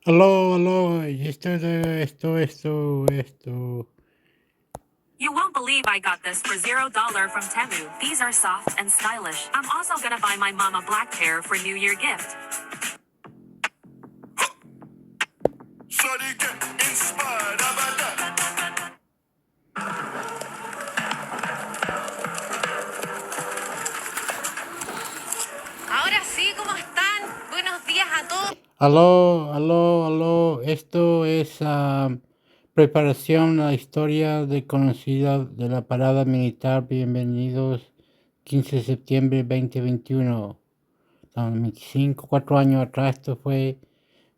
Aló, aló, esto. You won't believe I got this for $0 from Temu. These are soft and stylish. I'm also gonna buy my mom a black pair for New Year gift. Shawty get inspired, how about that? Ahora sí, ¿cómo están? Buenos días a todos. Aló, esto es preparación a la historia de conocida de la parada militar. Bienvenidos, 15 de septiembre 2021. 25, 4 años atrás, esto fue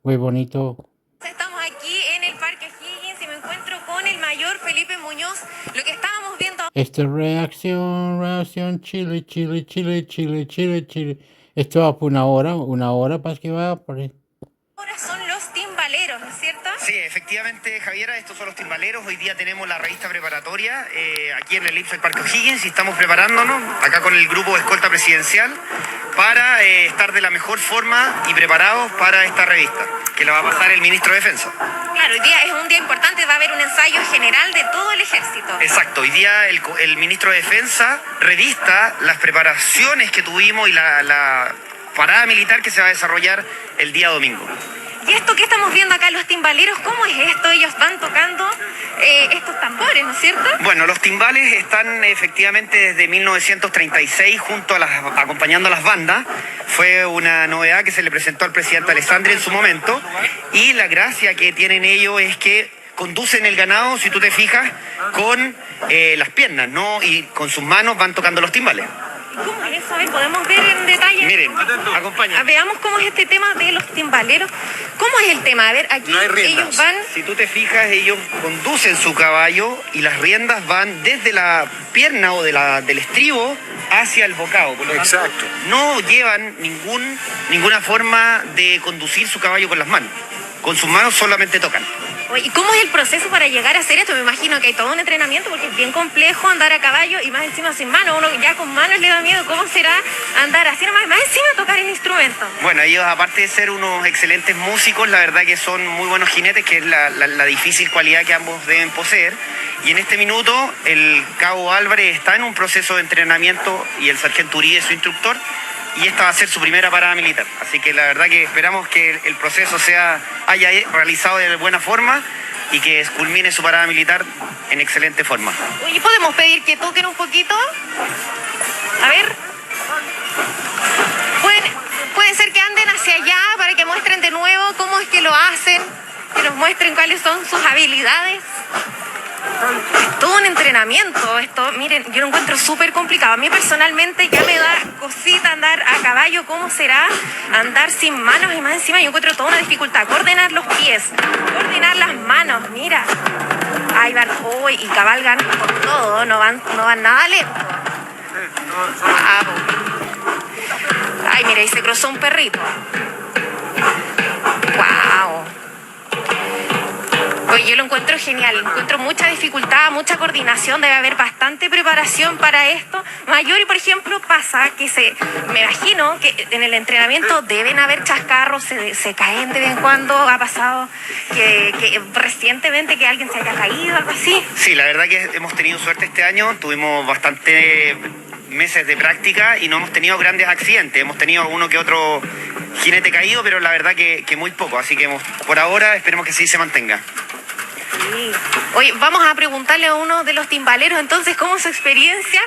muy bonito. Estamos aquí en el Parque Higgins y me encuentro con el mayor Felipe Muñoz. Lo que estábamos viendo Esto es reacción, Chile. Esto va por una hora para que va por ahí. ahora son los timbaleros, ¿no es cierto? Sí, efectivamente, Javiera, estos son los timbaleros. Hoy día tenemos la revista preparatoria aquí en el IPSA del Parque O'Higgins y estamos preparándonos acá con el grupo de escolta presidencial para estar de la mejor forma y preparados para esta revista, que la va a pasar el ministro de Defensa. Claro, hoy día es un día importante, va a haber un ensayo general de todo el ejército. Exacto, hoy día el ministro de Defensa revista las preparaciones que tuvimos y la parada militar que se va a desarrollar el día domingo. Y esto que estamos viendo acá, los timbaleros, ¿cómo es esto? Ellos van tocando estos tambores, ¿no es cierto? Bueno, los timbales están efectivamente desde 1936 acompañando a las bandas. Fue una novedad que se le presentó al presidente Alessandri en su momento. Y la gracia que tienen ellos es que conducen el ganado, si tú te fijas, con las piernas, ¿no? Y con sus manos van tocando los timbales. ¿Cómo es eso? A ver, ¿podemos ver en detalle? Miren, acompáñenme. Veamos cómo es este tema de los timbaleros. ¿Cómo es el tema? A ver, aquí No hay riendas. ellos van... Si tú te fijas, ellos conducen su caballo y las riendas van desde la pierna o del estribo hacia el bocado. Por lo tanto, Exacto. no llevan ninguna forma de conducir su caballo con las manos. Con sus manos solamente tocan. Oye, ¿y cómo es el proceso para llegar a hacer esto? Me imagino que hay todo un entrenamiento porque es bien complejo andar a caballo y más encima sin manos. Uno ya con manos le da miedo. ¿Cómo será andar así nomás? Más encima tocar el instrumento. Bueno, ellos aparte de ser unos excelentes músicos, la verdad que son muy buenos jinetes, que es la difícil cualidad que ambos deben poseer. Y en este minuto el cabo Álvarez está en un proceso de entrenamiento y el sargento Uribe, su instructor, y esta va a ser su primera parada militar. Así que la verdad que esperamos que el proceso haya realizado de buena forma y que culmine su parada militar en excelente forma. Oye, ¿podemos pedir que toquen un poquito? A ver. Pueden ser que anden hacia allá para que muestren de nuevo cómo es que lo hacen, que nos muestren cuáles son sus habilidades. Es todo un entrenamiento esto. Miren, yo lo encuentro súper complicado. A mí personalmente ya me da cosita andar a caballo. ¿Cómo será andar sin manos? Y más encima yo encuentro toda una dificultad. Coordinar los pies, coordinar las manos. Mira, ahí van, uy, y cabalgan por todo. No van nada lento. Ay, mira, ahí se cruzó un perrito. Wow. Oye, yo lo encuentro genial, encuentro mucha dificultad, mucha coordinación, debe haber bastante preparación para esto. Mayor, y por ejemplo, pasa que me imagino que en el entrenamiento deben haber chascarros, se caen de vez en cuando. Ha pasado que recientemente que alguien se haya caído, algo así. Sí, la verdad que hemos tenido suerte este año, tuvimos bastante meses de práctica y no hemos tenido grandes accidentes. Hemos tenido uno que otro jinete caído, pero la verdad que muy poco, así que por ahora esperemos que sí se mantenga. Sí. Oye, vamos a preguntarle a uno de los timbaleros entonces cómo es su experiencia.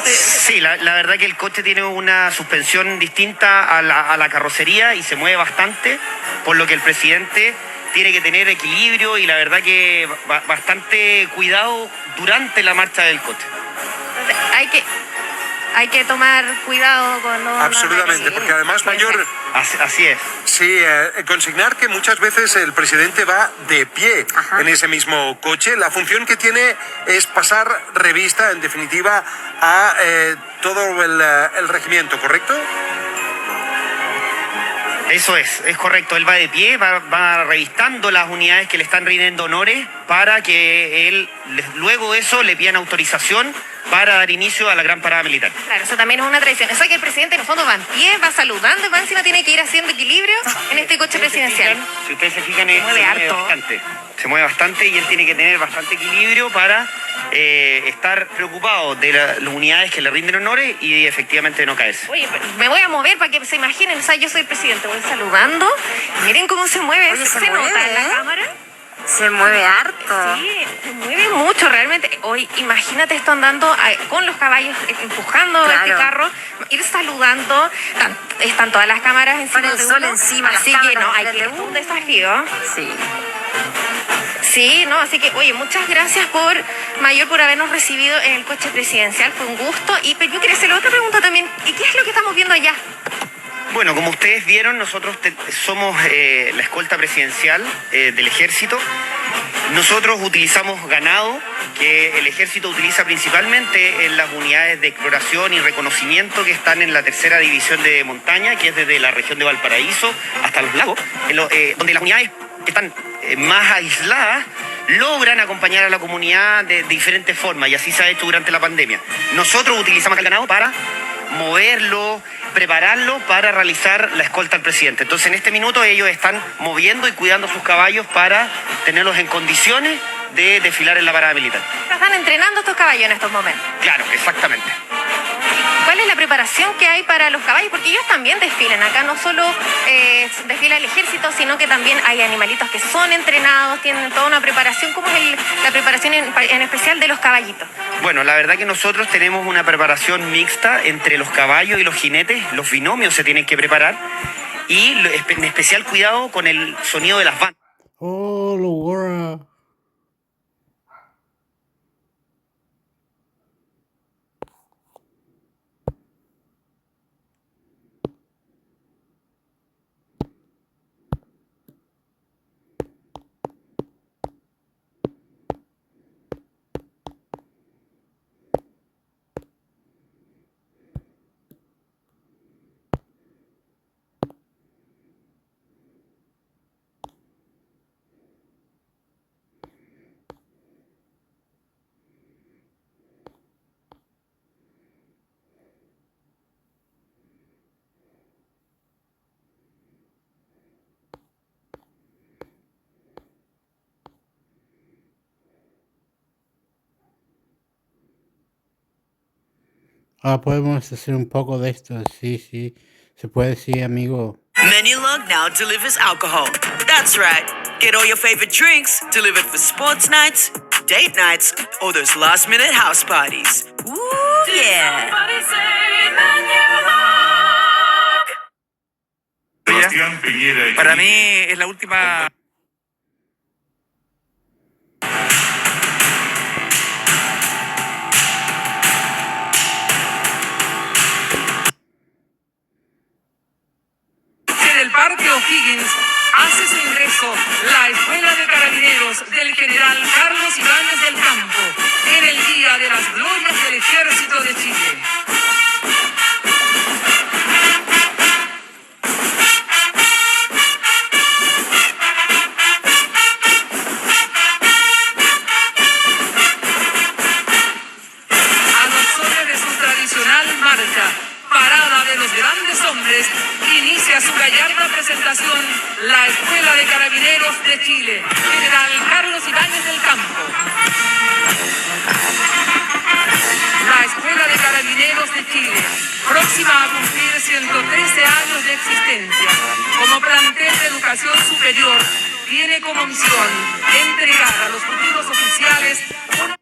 Sí, la verdad que el coche tiene una suspensión distinta a la carrocería y se mueve bastante, por lo que el presidente tiene que tener equilibrio y la verdad que bastante cuidado durante la marcha del coche. Hay que tomar cuidado con... Absolutamente, porque además, mayor... Así es. Sí, consignar que muchas veces el presidente va de pie. Ajá. En ese mismo coche. La función que tiene es pasar revista, en definitiva, a todo el regimiento, ¿correcto? Eso es correcto. Él va de pie, va revistando las unidades que le están rindiendo honores para que él, luego de eso, le pidan autorización para dar inicio a la gran parada militar. Claro, eso también es una tradición. Eso es que el presidente en el fondo va en pie, va saludando y va encima tiene que ir haciendo equilibrio en este coche presidencial. Si ustedes se fijan, Se mueve harto. bastante. Se mueve bastante y él tiene que tener bastante equilibrio para estar preocupado de las unidades que le rinden honores y efectivamente no caerse. Oye, me voy a mover para que se imaginen. O sea, yo soy el presidente, voy saludando. Miren cómo se mueve. Oye, se ¿Se nota mueve, en la ¿eh? cámara? Se mueve harto. Sí, se mueve mucho realmente. Hoy, imagínate esto andando con los caballos, empujando Claro. este carro, ir saludando. Están todas las cámaras encima Con el de sol uno, encima, las así que cámaras no, hay enfrente. que es un desafío. Sí. Sí, no, así que, oye, muchas gracias Mayor, por habernos recibido en el coche presidencial. Fue un gusto. Pero yo quería hacerle otra pregunta también. ¿Y qué es lo que estamos viendo allá? Bueno, como ustedes vieron, nosotros somos la escolta presidencial del ejército. Nosotros utilizamos ganado, que el ejército utiliza principalmente en las unidades de exploración y reconocimiento que están en la tercera división de montaña, que es desde la región de Valparaíso hasta los lagos, donde las unidades que están más aisladas logran acompañar a la comunidad de diferentes formas, y así se ha hecho durante la pandemia. Nosotros utilizamos el ganado para moverlo, prepararlo para realizar la escolta al presidente. Entonces, en este minuto ellos están moviendo y cuidando sus caballos para tenerlos en condiciones de desfilar en la parada militar. Están entrenando estos caballos en estos momentos. Claro, exactamente. ¿Cuál es la preparación que hay para los caballos? Porque ellos también desfilan. Acá no solo desfila el ejército, sino que también hay animalitos que son entrenados, tienen toda una preparación. ¿Cómo es la preparación en especial de los caballitos? Bueno, la verdad que nosotros tenemos una preparación mixta entre los caballos y los jinetes. Los binomios se tienen que preparar y en especial cuidado con el sonido de las bandas. Oh, lo guarda. Ah, podemos hacer un poco de esto. Sí, sí. Se puede, sí, amigo. Menulog now delivers alcohol. That's right. Get all your favorite drinks delivered for sports nights, date nights, or those last-minute house parties. Ooh, yeah. Sebastián Piñera y Para mí es la última. Del Parque O'Higgins hace su ingreso la Escuela de Carabineros del General Carlos Ibáñez del Campo en el Día de las Glorias del Ejército de Chile. A los sones de su tradicional marcha, Parada de los Grandes Hombres, inicia su gallarda presentación la Escuela de Carabineros de Chile, General Carlos Ibáñez del Campo. La Escuela de Carabineros de Chile, próxima a cumplir 113 años de existencia, como plantel de educación superior, tiene como misión entregar a los futuros oficiales una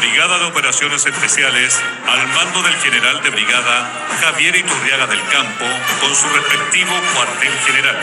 Brigada de Operaciones Especiales, al mando del general de brigada Javier Iturriaga del Campo, con su respectivo cuartel general.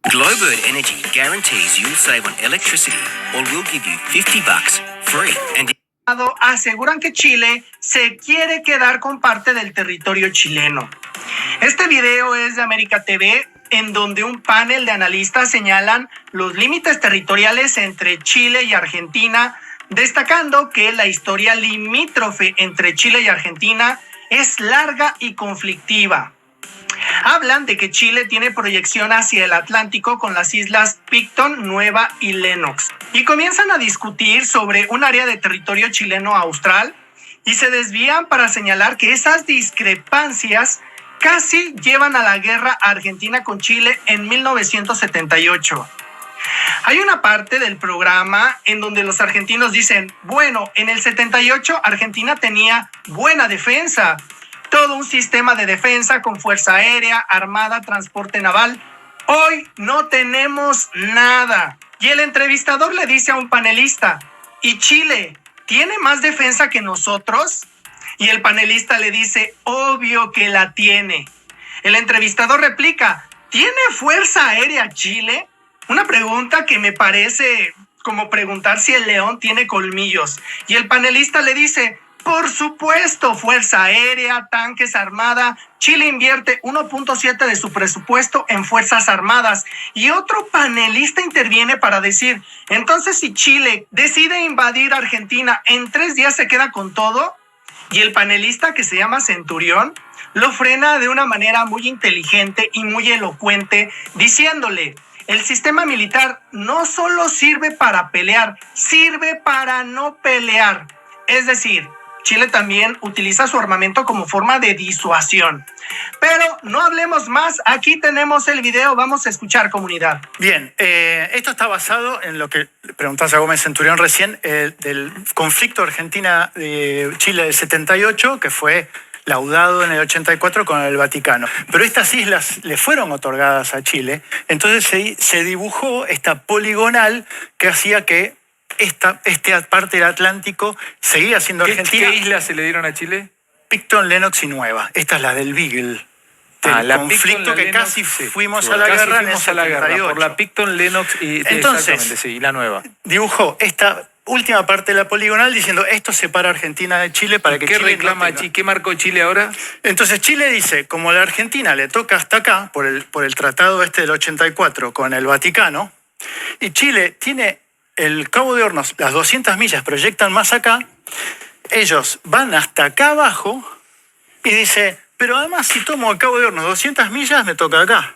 Glowbird Energy guarantees you'll save on electricity or we'll give you $50 free. And aseguran que Chile se quiere quedar con parte del territorio chileno. Este video es de América TV, en donde un panel de analistas señalan los límites territoriales entre Chile y Argentina, destacando que la historia limítrofe entre Chile y Argentina es larga y conflictiva. Hablan de que Chile tiene proyección hacia el Atlántico con las islas Picton, Nueva y Lennox. Y comienzan a discutir sobre un área de territorio chileno austral y se desvían para señalar que esas discrepancias casi llevan a la guerra argentina con Chile en 1978. Hay una parte del programa en donde los argentinos dicen, bueno, en el 78 Argentina tenía buena defensa, todo un sistema de defensa con fuerza aérea, armada, transporte naval. Hoy no tenemos nada. Y el entrevistador le dice a un panelista, ¿y Chile tiene más defensa que nosotros? Y el panelista le dice, obvio que la tiene. El entrevistador replica, ¿tiene fuerza aérea Chile? Una pregunta que me parece como preguntar si el león tiene colmillos. Y el panelista le dice, por supuesto, fuerza aérea, tanques, armada. Chile invierte 1.7 de su presupuesto en fuerzas armadas. Y otro panelista interviene para decir, entonces si Chile decide invadir Argentina, ¿en 3 días se queda con todo? Y el panelista, que se llama Centurión, lo frena de una manera muy inteligente y muy elocuente, diciéndole, el sistema militar no solo sirve para pelear, sirve para no pelear. Es decir, Chile también utiliza su armamento como forma de disuasión. Pero no hablemos más, aquí tenemos el video, vamos a escuchar, comunidad. Bien, esto está basado en lo que preguntás a Gómez Centurión recién, del conflicto Argentina-Chile del 78, que fue laudado en el 84 con el Vaticano. Pero estas islas le fueron otorgadas a Chile, entonces se dibujó esta poligonal que hacía que esta parte del Atlántico seguía siendo Argentina. ¿Qué islas se le dieron a Chile? Picton, Lennox y Nueva. Esta es la del Beagle. Del conflicto que casi fuimos a la guerra en el 78. Por la Picton, Lennox y entonces, sí, y la Nueva. Dibujó esta última parte de la poligonal diciendo esto separa a Argentina de Chile para que ¿Qué Chile reclama no tenga. ¿Qué marcó Chile ahora? Entonces Chile dice, como a la Argentina le toca hasta acá, por el tratado del 84 con el Vaticano, y Chile tiene el Cabo de Hornos, las 200 millas proyectan más acá, ellos van hasta acá abajo y dice, pero además si tomo el Cabo de Hornos 200 millas me toca acá.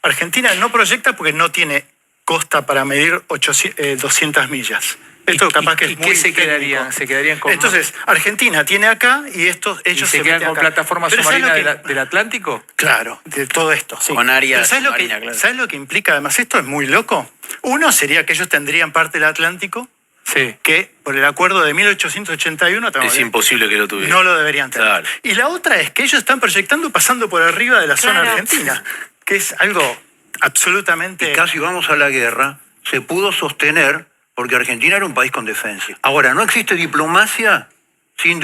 Argentina no proyecta porque no tiene costa para medir 200 millas. Esto capaz que es muy ¿Qué se quedarían? ¿Se quedarían con Entonces, Argentina tiene acá y ellos se quedan con acá. plataforma submarina del Atlántico? Claro, de todo esto. Sí. Con áreas Pero submarinas, claro. ¿sabes lo que implica? Además, esto es muy loco. Uno sería que ellos tendrían parte del Atlántico Sí. que por el acuerdo de 1881 Es imposible que lo tuviera. no lo deberían tener. Claro. Y la otra es que ellos están proyectando pasando por arriba de la zona argentina, que es algo absolutamente... Y casi vamos a la guerra, se pudo sostener porque Argentina era un país con defensa. Ahora, no existe diplomacia sin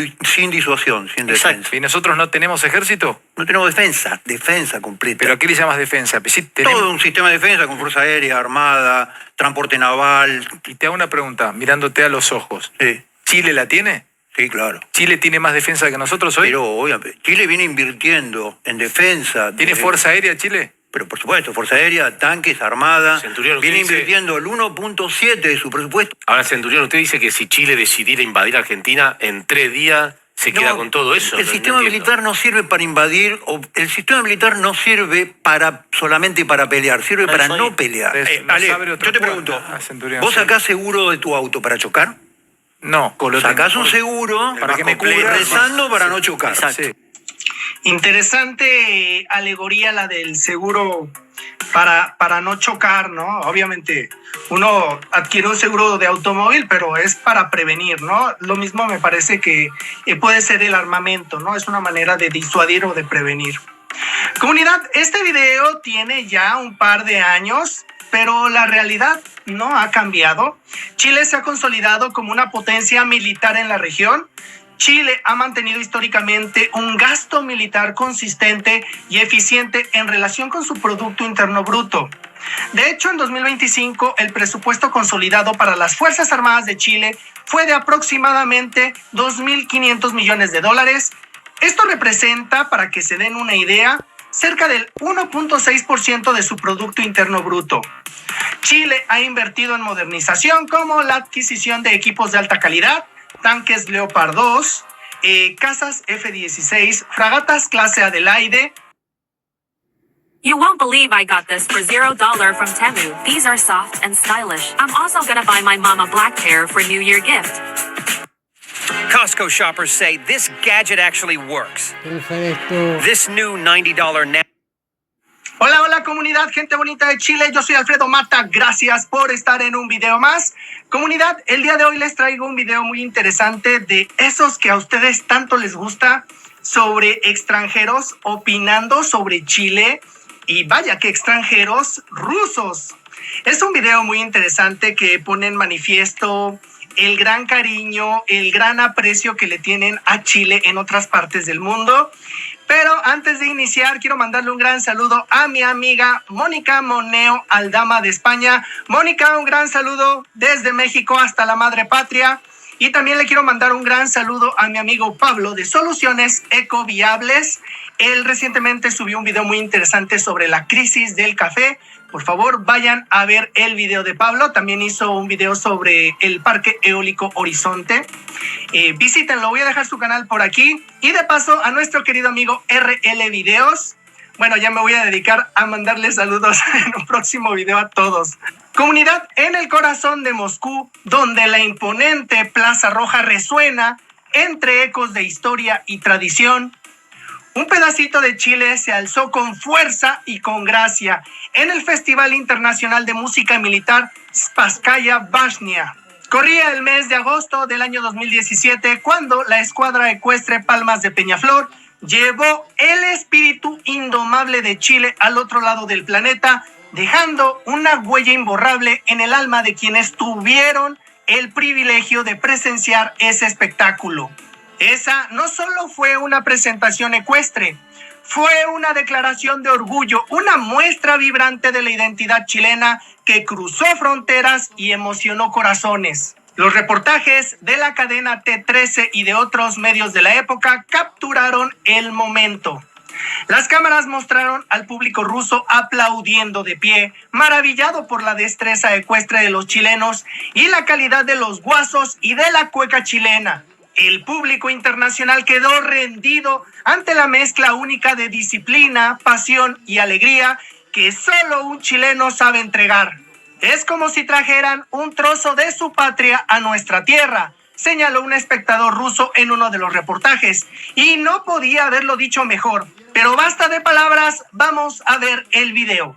disuasión, sin defensa. Exacto. ¿Y nosotros no tenemos ejército? No tenemos defensa completa. ¿Pero a qué le llamas defensa? Pues sí, tenemos... Todo un sistema de defensa con fuerza aérea, armada, transporte naval. Y te hago una pregunta, mirándote a los ojos. Sí. ¿Chile la tiene? Sí, claro. ¿Chile tiene más defensa que nosotros hoy? Pero, obviamente, Chile viene invirtiendo en defensa. ¿Tiene fuerza aérea Chile? Pero, por supuesto, fuerza aérea, tanques, armada. Centurión, viene usted dice- invirtiendo el 1.7 de su presupuesto. Ahora, Centurión, usted dice que si Chile decidiera invadir Argentina en 3 días, se queda No, con todo eso. El No sistema entiendo. militar no sirve para invadir, el sistema militar no sirve solamente para pelear, sirve para no pelear. Ale, yo te pregunto, ¿vos sacás seguro de tu auto para chocar? No. Sacás un seguro para que me cubra. rezando para no chocar. Exacto. Sí. Interesante alegoría la del seguro para no chocar, ¿no? Obviamente uno adquiere un seguro de automóvil, pero es para prevenir, ¿no? Lo mismo me parece que puede ser el armamento, ¿no? Es una manera de disuadir o de prevenir. Comunidad, este video tiene ya un par de años, pero la realidad no ha cambiado. Chile se ha consolidado como una potencia militar en la región. Chile ha mantenido históricamente un gasto militar consistente y eficiente en relación con su Producto Interno Bruto. De hecho, en 2025, el presupuesto consolidado para las Fuerzas Armadas de Chile fue de aproximadamente $2.500 millones. Esto representa, para que se den una idea, cerca del 1.6% de su Producto Interno Bruto. Chile ha invertido en modernización como la adquisición de equipos de alta calidad, tanques Leopard 2, cazas F-16, fragatas clase Adelaide. You won't believe I got this for $0 from Temu. These are soft and stylish. I'm also gonna buy my mom a black pair for New Year gift. Costco shoppers say this gadget actually works. This new $90 now. Hola, hola comunidad, gente bonita de Chile, yo soy Alfredo Mata, gracias por estar en un video más. Comunidad, el día de hoy les traigo un video muy interesante de esos que a ustedes tanto les gusta, sobre extranjeros opinando sobre Chile, y vaya que extranjeros rusos. Es un video muy interesante que pone en manifiesto el gran cariño, el gran aprecio que le tienen a Chile en otras partes del mundo. Pero antes de iniciar, quiero mandarle un gran saludo a mi amiga Mónica Moneo Aldama de España. Mónica, un gran saludo desde México hasta la madre patria. Y también le quiero mandar un gran saludo a mi amigo Pablo de Soluciones Ecoviables. Él recientemente subió un video muy interesante sobre la crisis del café. Por favor, vayan a ver el video de Pablo. También hizo un video sobre el Parque Eólico Horizonte. Visítenlo, voy a dejar su canal por aquí. Y de paso, a nuestro querido amigo RL Videos. Bueno, ya me voy a dedicar a mandarles saludos en un próximo video a todos. Comunidad, en el corazón de Moscú, donde la imponente Plaza Roja resuena entre ecos de historia y tradición, un pedacito de Chile se alzó con fuerza y con gracia en el Festival Internacional de Música Militar Spasskaya Bashnia. Corría el mes de agosto del año 2017 cuando la escuadra ecuestre Palmas de Peñaflor llevó el espíritu indomable de Chile al otro lado del planeta, dejando una huella imborrable en el alma de quienes tuvieron el privilegio de presenciar ese espectáculo. Esa no solo fue una presentación ecuestre, fue una declaración de orgullo, una muestra vibrante de la identidad chilena que cruzó fronteras y emocionó corazones. Los reportajes de la cadena T13 y de otros medios de la época capturaron el momento. Las cámaras mostraron al público ruso aplaudiendo de pie, maravillado por la destreza ecuestre de los chilenos y la calidad de los guasos y de la cueca chilena. El público internacional quedó rendido ante la mezcla única de disciplina, pasión y alegría que solo un chileno sabe entregar. Es como si trajeran un trozo de su patria a nuestra tierra, señaló un espectador ruso en uno de los reportajes. Y no podía haberlo dicho mejor. Pero basta de palabras, vamos a ver el video.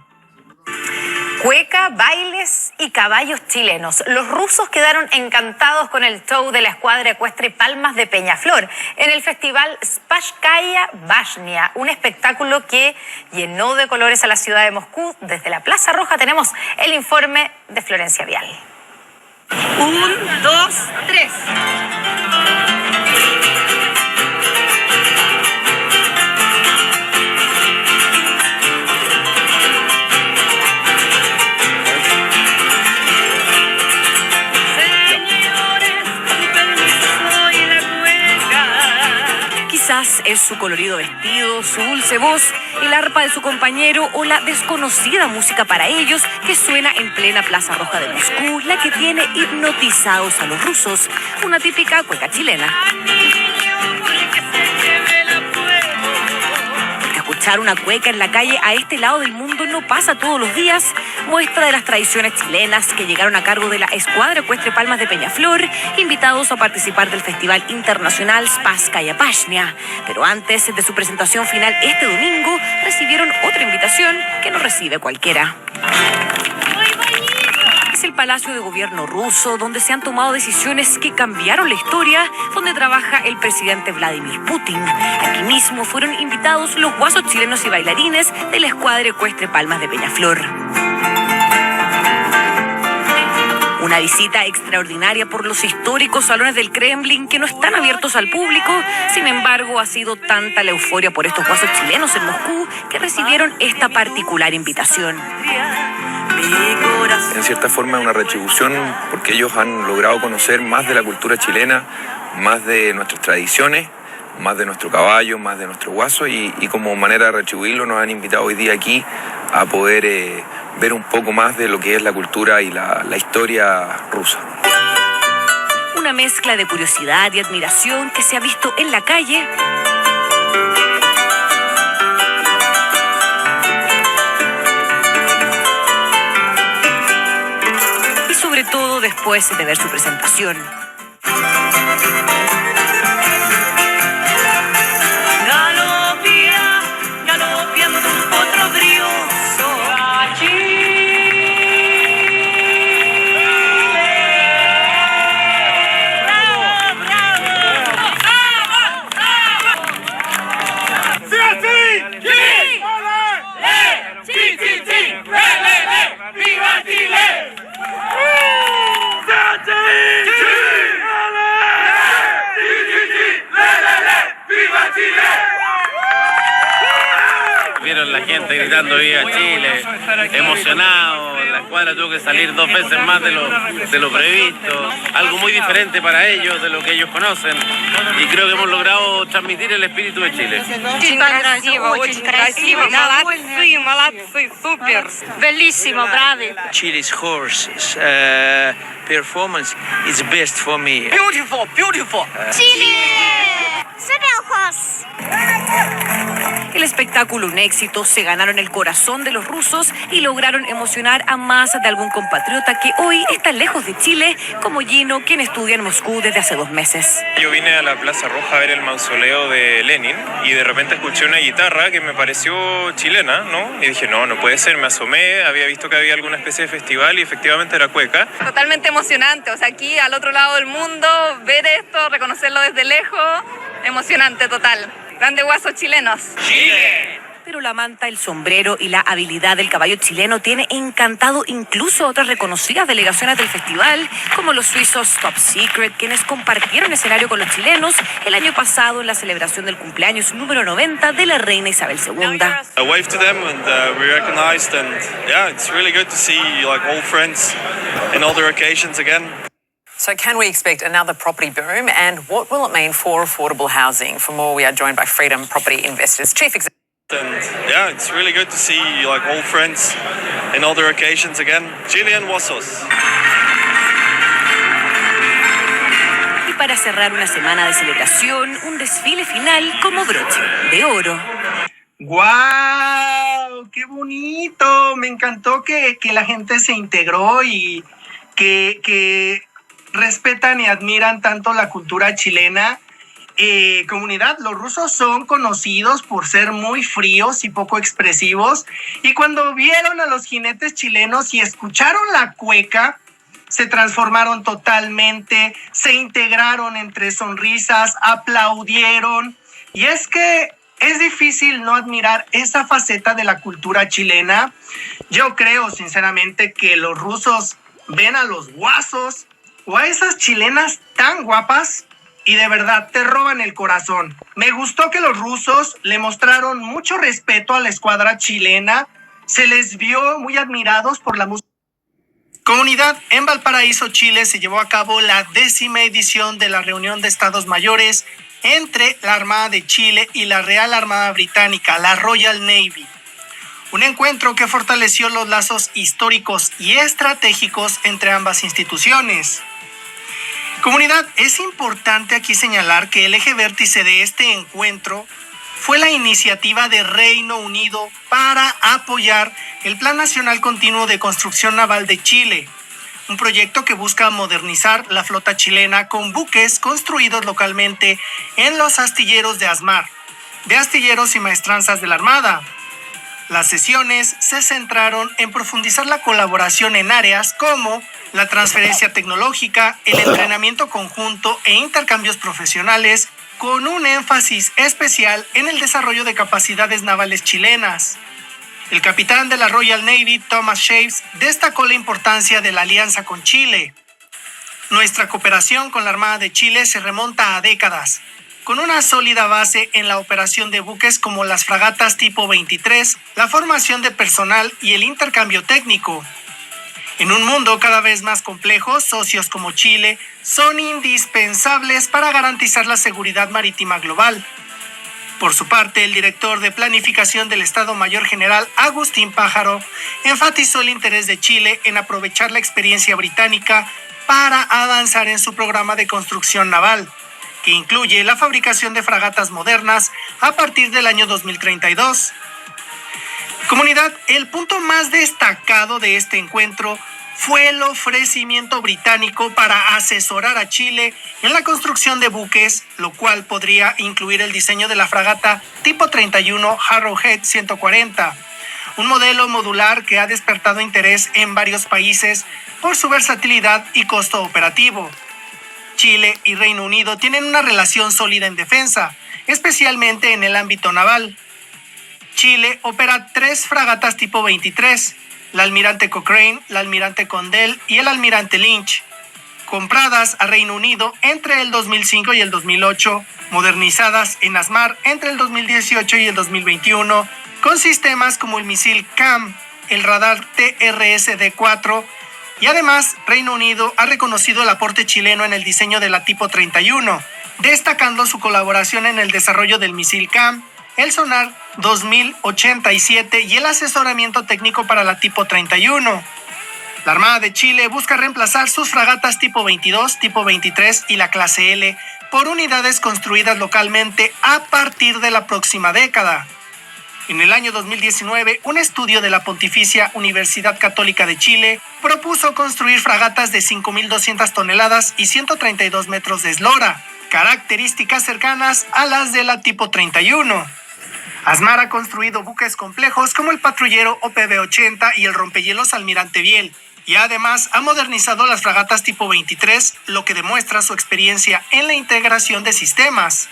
Cueca, bailes y caballos chilenos. Los rusos quedaron encantados con el show de la escuadra ecuestre Palmas de Peñaflor en el festival Spasskaya Bashnia, un espectáculo que llenó de colores a la ciudad de Moscú. Desde la Plaza Roja tenemos el informe de Florencia Vial. 1, 2, 3. Quizás es su colorido vestido, su dulce voz, el arpa de su compañero o la desconocida música para ellos que suena en plena Plaza Roja de Moscú, la que tiene hipnotizados a los rusos, una típica cueca chilena. Escuchar una cueca en la calle a este lado del mundo no pasa todos los días, muestra de las tradiciones chilenas que llegaron a cargo de la escuadra ecuestre Palmas de Peñaflor, invitados a participar del Festival Internacional Spasskaya Bashnia. Pero antes de su presentación final este domingo, recibieron otra invitación que no recibe cualquiera. Es el Palacio de Gobierno ruso, donde se han tomado decisiones que cambiaron la historia, donde trabaja el presidente Vladimir Putin. Aquí mismo fueron invitados los guasos chilenos y bailarines de la escuadra ecuestre Palmas de Peñaflor. Una visita extraordinaria por los históricos salones del Kremlin que no están abiertos al público. Sin embargo, ha sido tanta la euforia por estos guasos chilenos en Moscú que recibieron esta particular invitación. En cierta forma es una retribución porque ellos han logrado conocer más de la cultura chilena, más de nuestras tradiciones, más de nuestro caballo, más de nuestro guaso y como manera de retribuirlo nos han invitado hoy día aquí a poder ver un poco más de lo que es la cultura y la historia rusa. Una mezcla de curiosidad y admiración que se ha visto en la calle. Y sobre todo después de ver su presentación. Galopiando un potro brioso. ¡Viva Chile! Vieron la gente gritando viva Chile, emocionado, la escuadra tuvo que salir 2 veces más de lo previsto, algo muy diferente para ellos, de lo que ellos conocen, y creo que hemos logrado transmitir el espíritu de Chile. Очень красиво, молодцы, супер, bellissimo, bravi. Chile's horses performance is best for me. Beautiful, beautiful. Chile, super horse. El espectáculo un éxito, se ganaron el corazón de los rusos y lograron emocionar a más de algún compatriota que hoy está lejos de Chile, como Gino, quien estudia en Moscú desde hace 2 meses. Yo vine a la Plaza Roja a ver el mausoleo de Lenin y de repente escuché una guitarra que me pareció chilena, ¿no? Y dije, no puede ser, me asomé, había visto que había alguna especie de festival y efectivamente era cueca. Totalmente emocionante, o sea, aquí al otro lado del mundo, ver esto, reconocerlo desde lejos, emocionante total. Grandes guasos chilenos. ¡Chile! Pero la manta, el sombrero y la habilidad del caballo chileno tiene encantado incluso a otras reconocidas delegaciones del festival, como los suizos Top Secret, quienes compartieron escenario con los chilenos el año pasado en la celebración del cumpleaños número 90 de la reina Isabel II. I waved to them and we recognized, and yeah, it's really good to see like old friends in older occasions again. So can we expect another property boom, and what will it mean for affordable housing? For more, we are joined by Freedom Property Investors Chief Executive. And yeah, it's really good to see like old friends in older occasions again. Chilean Wassos. Y para cerrar una semana de celebración, un desfile final como broche de oro. ¡Guau! ¡Qué bonito! Me encantó que la gente se integró y que respetan y admiran tanto la cultura chilena. comunidad, los rusos son conocidos por ser muy fríos y poco expresivos, y cuando vieron a los jinetes chilenos y escucharon la cueca, se transformaron totalmente, se integraron entre sonrisas, aplaudieron, y es que es difícil no admirar esa faceta de la cultura chilena. Yo creo sinceramente que los rusos ven a los guasos o a esas chilenas tan guapas y de verdad te roban el corazón. Me gustó que los rusos le mostraron mucho respeto a la escuadra chilena, se les vio muy admirados por la música. Comunidad, en Valparaíso, Chile, se llevó a cabo la 10ª edición de la reunión de Estados Mayores entre la Armada de Chile y la Real Armada Británica, la Royal Navy. Un encuentro que fortaleció los lazos históricos y estratégicos entre ambas instituciones. Comunidad, es importante aquí señalar que el eje vértice de este encuentro fue la iniciativa de Reino Unido para apoyar el Plan Nacional Continuo de Construcción Naval de Chile, un proyecto que busca modernizar la flota chilena con buques construidos localmente en los astilleros de ASMAR, de astilleros y maestranzas de la Armada. Las sesiones se centraron en profundizar la colaboración en áreas como la transferencia tecnológica, el entrenamiento conjunto e intercambios profesionales, con un énfasis especial en el desarrollo de capacidades navales chilenas. El capitán de la Royal Navy, Thomas Shaves, destacó la importancia de la alianza con Chile. Nuestra cooperación con la Armada de Chile se remonta a décadas, con una sólida base en la operación de buques como las fragatas tipo 23, la formación de personal y el intercambio técnico. En un mundo cada vez más complejo, socios como Chile son indispensables para garantizar la seguridad marítima global. Por su parte, el director de Planificación del Estado Mayor General, Agustín Pájaro, enfatizó el interés de Chile en aprovechar la experiencia británica para avanzar en su programa de construcción naval, que incluye la fabricación de fragatas modernas a partir del año 2032. Comunidad, el punto más destacado de este encuentro fue el ofrecimiento británico para asesorar a Chile en la construcción de buques, lo cual podría incluir el diseño de la fragata tipo 31 Arrowhead 140, un modelo modular que ha despertado interés en varios países por su versatilidad y costo operativo. Chile y Reino Unido tienen una relación sólida en defensa, especialmente en el ámbito naval. Chile opera 3 fragatas tipo 23, la Almirante Cochrane, la Almirante Condell y el Almirante Lynch, compradas a Reino Unido entre el 2005 y el 2008, modernizadas en ASMAR entre el 2018 y el 2021, con sistemas como el misil CAM, el radar TRS-D4, y además Reino Unido ha reconocido el aporte chileno en el diseño de la tipo 31, destacando su colaboración en el desarrollo del misil CAM, el sonar 2087 y el asesoramiento técnico para la tipo 31. La Armada de Chile busca reemplazar sus fragatas tipo 22, tipo 23 y la clase L por unidades construidas localmente a partir de la próxima década. En el año 2019, un estudio de la Pontificia Universidad Católica de Chile propuso construir fragatas de 5.200 toneladas y 132 metros de eslora, características cercanas a las de la tipo 31. ASMAR ha construido buques complejos como el patrullero OPB-80 y el rompehielos Almirante Biel, y además ha modernizado las fragatas tipo 23, lo que demuestra su experiencia en la integración de sistemas.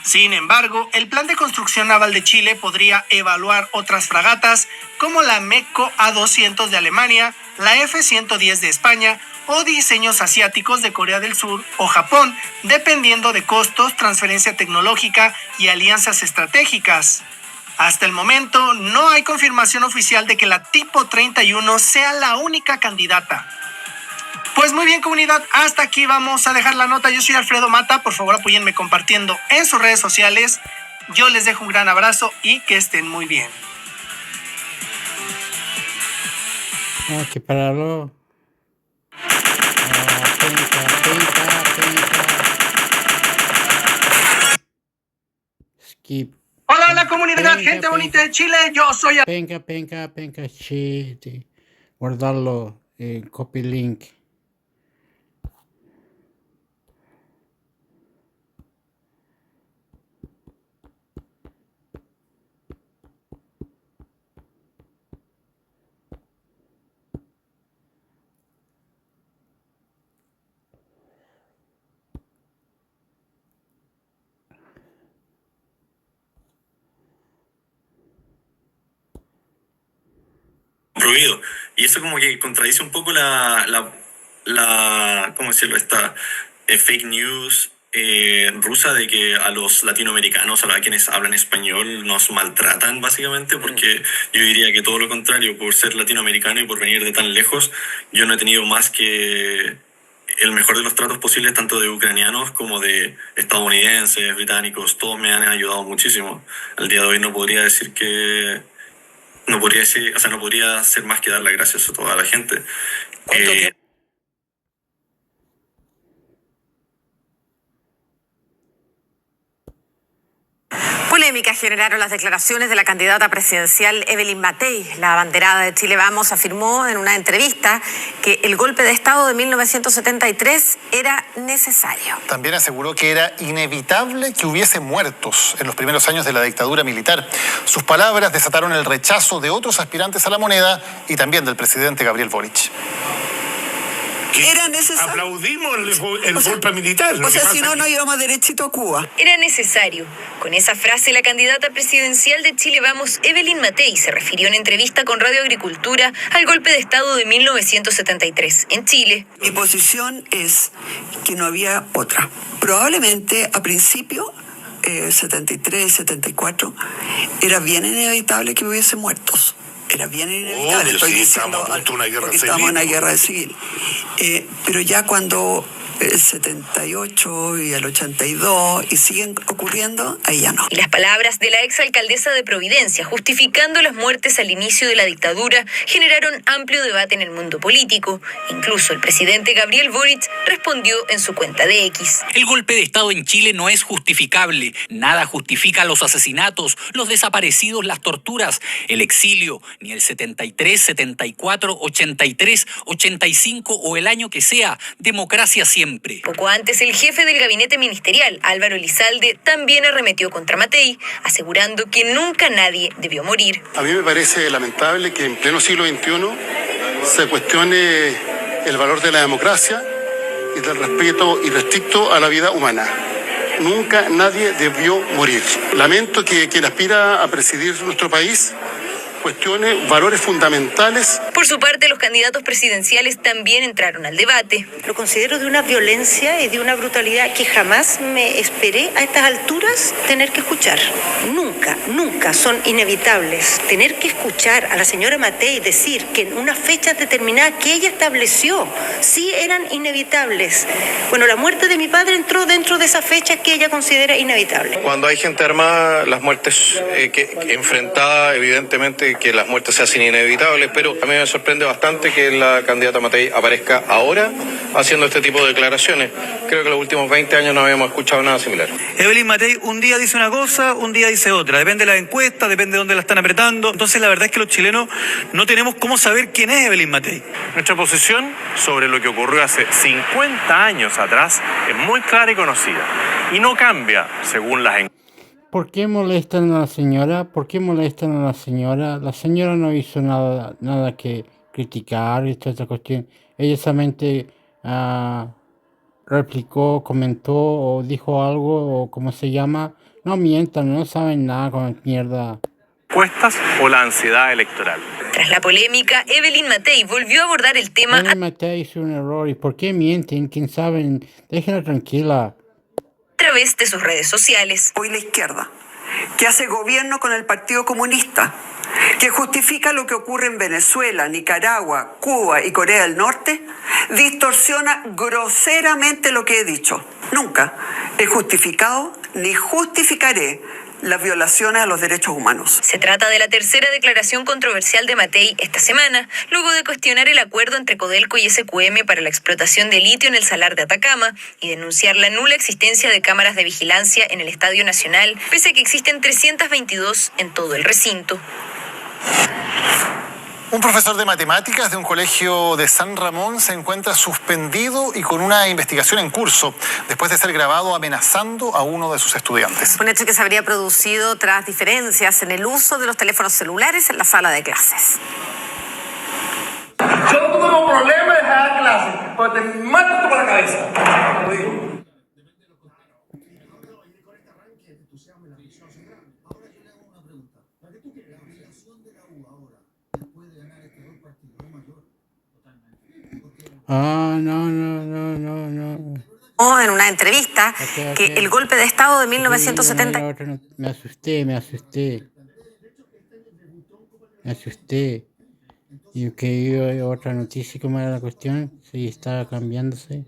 Sin embargo, el Plan de Construcción Naval de Chile podría evaluar otras fragatas como la MECO A200 de Alemania, la F-110 de España o diseños asiáticos de Corea del Sur o Japón, dependiendo de costos, transferencia tecnológica y alianzas estratégicas. Hasta el momento no hay confirmación oficial de que la tipo 31 sea la única candidata. Pues muy bien, comunidad, hasta aquí vamos a dejar la nota. Yo soy Alfredo Mata, por favor apóyenme compartiendo en sus redes sociales. Yo les dejo un gran abrazo y que estén muy bien. Hay que pararlo. Skip. Hola, hola comunidad, gente bonita de Chile, yo soy... Penca, chiste. Guardarlo, copy link. prohibido. Y eso como que contradice un poco ¿cómo decirlo? Esta fake news rusa de que a los latinoamericanos, a quienes hablan español, nos maltratan básicamente, porque yo diría que todo lo contrario, por ser latinoamericano y por venir de tan lejos, yo no he tenido más que el mejor de los tratos posibles, tanto de ucranianos como de estadounidenses, británicos, todos me han ayudado muchísimo. Al día de hoy no podría decir que... No podría hacer más que dar las gracias a toda la gente. Polémica generaron las declaraciones de la candidata presidencial Evelyn Matei. La abanderada de Chile Vamos afirmó en una entrevista que el golpe de Estado de 1973 era necesario. También aseguró que era inevitable que hubiese muertos en los primeros años de la dictadura militar. Sus palabras desataron el rechazo de otros aspirantes a la moneda y también del presidente Gabriel Boric. Era necesario. Aplaudimos el golpe militar. O sea, si no, no íbamos derechito a Cuba. Era necesario. Con esa frase, la candidata presidencial de Chile Vamos, Evelyn Matei, se refirió en entrevista con Radio Agricultura al golpe de Estado de 1973 en Chile. Mi posición es que no había otra. Probablemente a principio, 73, 74, era bien inevitable que hubiese muertos. Era bien inevitable, estoy diciendo, porque estamos en una guerra civil. Pero ya cuando el 78 y el 82 y siguen ocurriendo, ahí ya no. Y las palabras de la exalcaldesa de Providencia, justificando las muertes al inicio de la dictadura, generaron amplio debate en el mundo político. Incluso el presidente Gabriel Boric respondió en su cuenta de X. El golpe de Estado en Chile no es justificable. Nada justifica los asesinatos, los desaparecidos, las torturas, el exilio, ni el 73, 74, 83, 85 o el año que sea. Democracia siempre. Poco antes, el jefe del gabinete ministerial, Álvaro Elizalde, también arremetió contra Matei, asegurando que nunca nadie debió morir. A mí me parece lamentable que en pleno siglo XXI se cuestione el valor de la democracia y del respeto irrestricto a la vida humana. Nunca nadie debió morir. Lamento que quien aspira a presidir nuestro país cuestione valores fundamentales. Por su parte, los candidatos presidenciales también entraron al debate. Lo considero de una violencia y de una brutalidad que jamás me esperé a estas alturas tener que escuchar. Nunca son inevitables. Tener que escuchar a la señora Matei decir que en unas fechas determinadas que ella estableció sí eran inevitables. Bueno, la muerte de mi padre entró dentro de esas fechas que ella considera inevitables. Cuando hay gente armada, las muertes enfrentada, evidentemente que las muertes se hacen inevitables, pero a mí me sorprende bastante que la candidata Matei aparezca ahora haciendo este tipo de declaraciones. Creo que en los últimos 20 años no habíamos escuchado nada similar. Evelyn Matei un día dice una cosa, un día dice otra. Depende de la encuesta, depende de dónde la están apretando. Entonces la verdad es que los chilenos no tenemos cómo saber quién es Evelyn Matei. Nuestra posición sobre lo que ocurrió hace 50 años atrás es muy clara y conocida. Y no cambia según las encuestas. ¿Por qué molestan a la señora? ¿Por qué molestan a la señora? La señora no hizo nada que criticar y toda esta cuestión. Ella solamente replicó, comentó o dijo algo o como se llama. No mientan, no saben nada con mierda. ¿Encuestas o la ansiedad electoral? Tras la polémica, Evelyn Matei volvió a abordar el tema. Evelyn Matei hizo un error. ¿Y por qué mienten? ¿Quién sabe? Déjenla tranquila. A través de sus redes sociales. Hoy la izquierda, que hace gobierno con el Partido Comunista, que justifica lo que ocurre en Venezuela, Nicaragua, Cuba y Corea del Norte, distorsiona groseramente lo que he dicho. Nunca he justificado ni justificaré las violaciones a los derechos humanos. Se trata de la tercera declaración controversial de Matei esta semana, luego de cuestionar el acuerdo entre Codelco y SQM para la explotación de litio en el Salar de Atacama y denunciar la nula existencia de cámaras de vigilancia en el Estadio Nacional, pese a que existen 322 en todo el recinto. Un profesor de matemáticas de un colegio de San Ramón se encuentra suspendido y con una investigación en curso después de ser grabado amenazando a uno de sus estudiantes. Un hecho que se habría producido tras diferencias en el uso de los teléfonos celulares en la sala de clases. Yo no tengo problema de dejar clase, pero te mato por la cabeza. Lo digo. Ah, no. En una entrevista que el golpe de Estado de 1970... Me asusté. Y que iba otra noticia, ¿cómo era la cuestión? Sí, estaba cambiándose.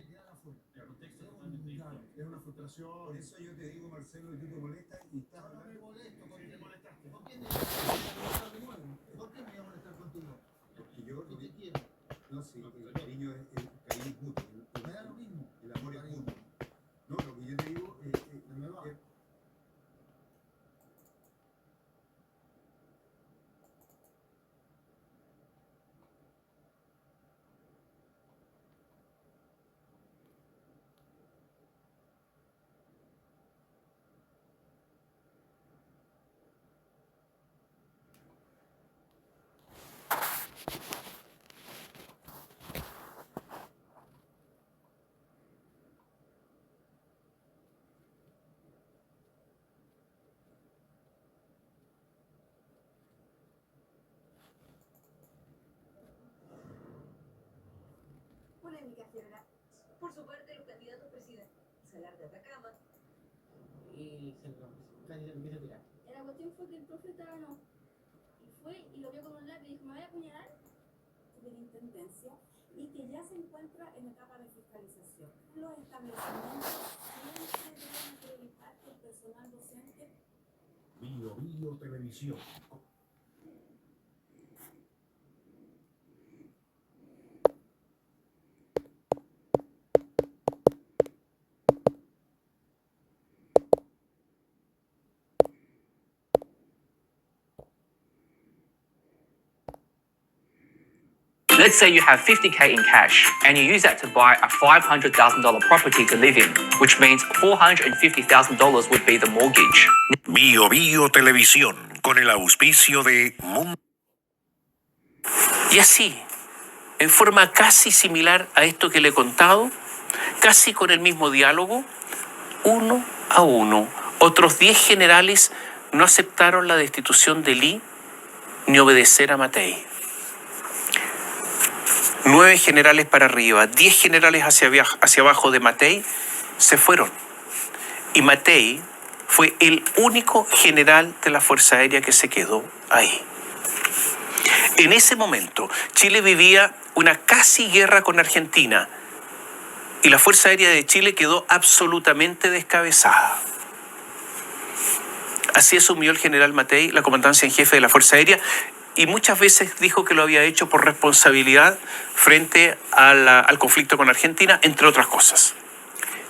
Polémica general. Por su parte, los candidatos presidenciales Salar de Atacama. Y casi se empieza a tirar. La cuestión fue que el profe estaba no. Y fue y lo vio con un lápiz y dijo, ¿me voy a apuñalar? De la intendencia y que ya se encuentra en etapa de fiscalización. Los establecimientos siempre deben acreditar que el personal docente. Bio Televisión. Let's say you have $50K in cash and you use that to buy a $500,000 property to live in, which means $450,000 would be the mortgage. Bio Televisión, con el auspicio de Y así, en forma casi similar a esto que le he contado, casi con el mismo diálogo, uno a uno, otros 10 generales no aceptaron la destitución de Lee ni obedecer a Matei. 9 generales para arriba, 10 generales hacia abajo de Matei se fueron. Y Matei fue el único general de la Fuerza Aérea que se quedó ahí. En ese momento, Chile vivía una casi guerra con Argentina y la Fuerza Aérea de Chile quedó absolutamente descabezada. Así asumió el general Matei la comandancia en jefe de la Fuerza Aérea y muchas veces dijo que lo había hecho por responsabilidad frente al conflicto con Argentina, entre otras cosas.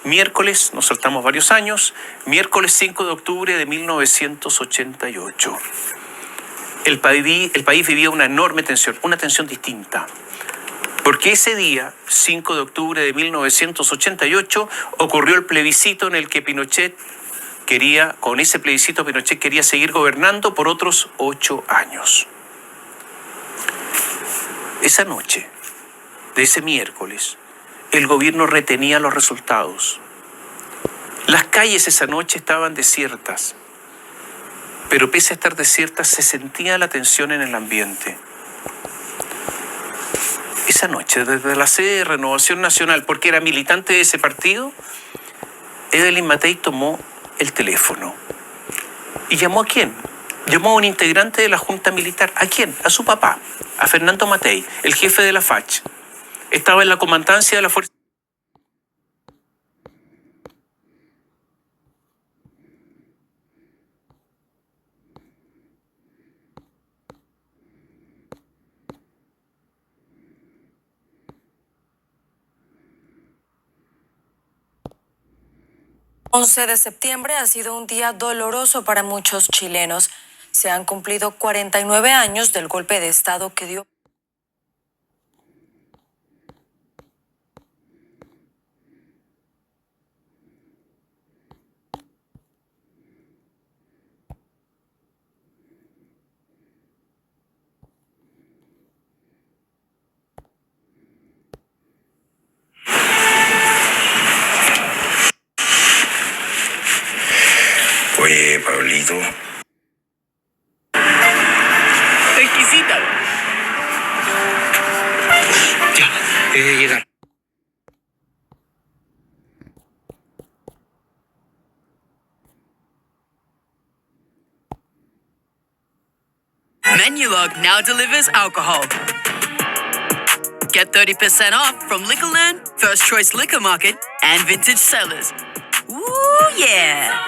Miércoles, nos saltamos varios años, miércoles 5 de octubre de 1988. El país vivía una enorme tensión, una tensión distinta. Porque ese día, 5 de octubre de 1988, ocurrió el plebiscito en el que Pinochet quería seguir gobernando por otros 8 años. Esa noche, de ese miércoles, el gobierno retenía los resultados. Las calles esa noche estaban desiertas, pero pese a estar desiertas se sentía la tensión en el ambiente. Esa noche, desde la sede de Renovación Nacional, porque era militante de ese partido, Evelyn Matei tomó el teléfono. ¿Y llamó a quién? Llamó a un integrante de la Junta Militar. ¿A quién? A su papá, a Fernando Matei, el jefe de la FACH. Estaba en la comandancia de la Fuerza. El 11 de septiembre ha sido un día doloroso para muchos chilenos. Se han cumplido 49 años del golpe de Estado que dio. Oye, Pablito. Exquisita. llegar. Menulog now delivers alcohol. Get 30% off from Liquorland, First Choice Liquor Market, and Vintage Cellars. Ooh, yeah.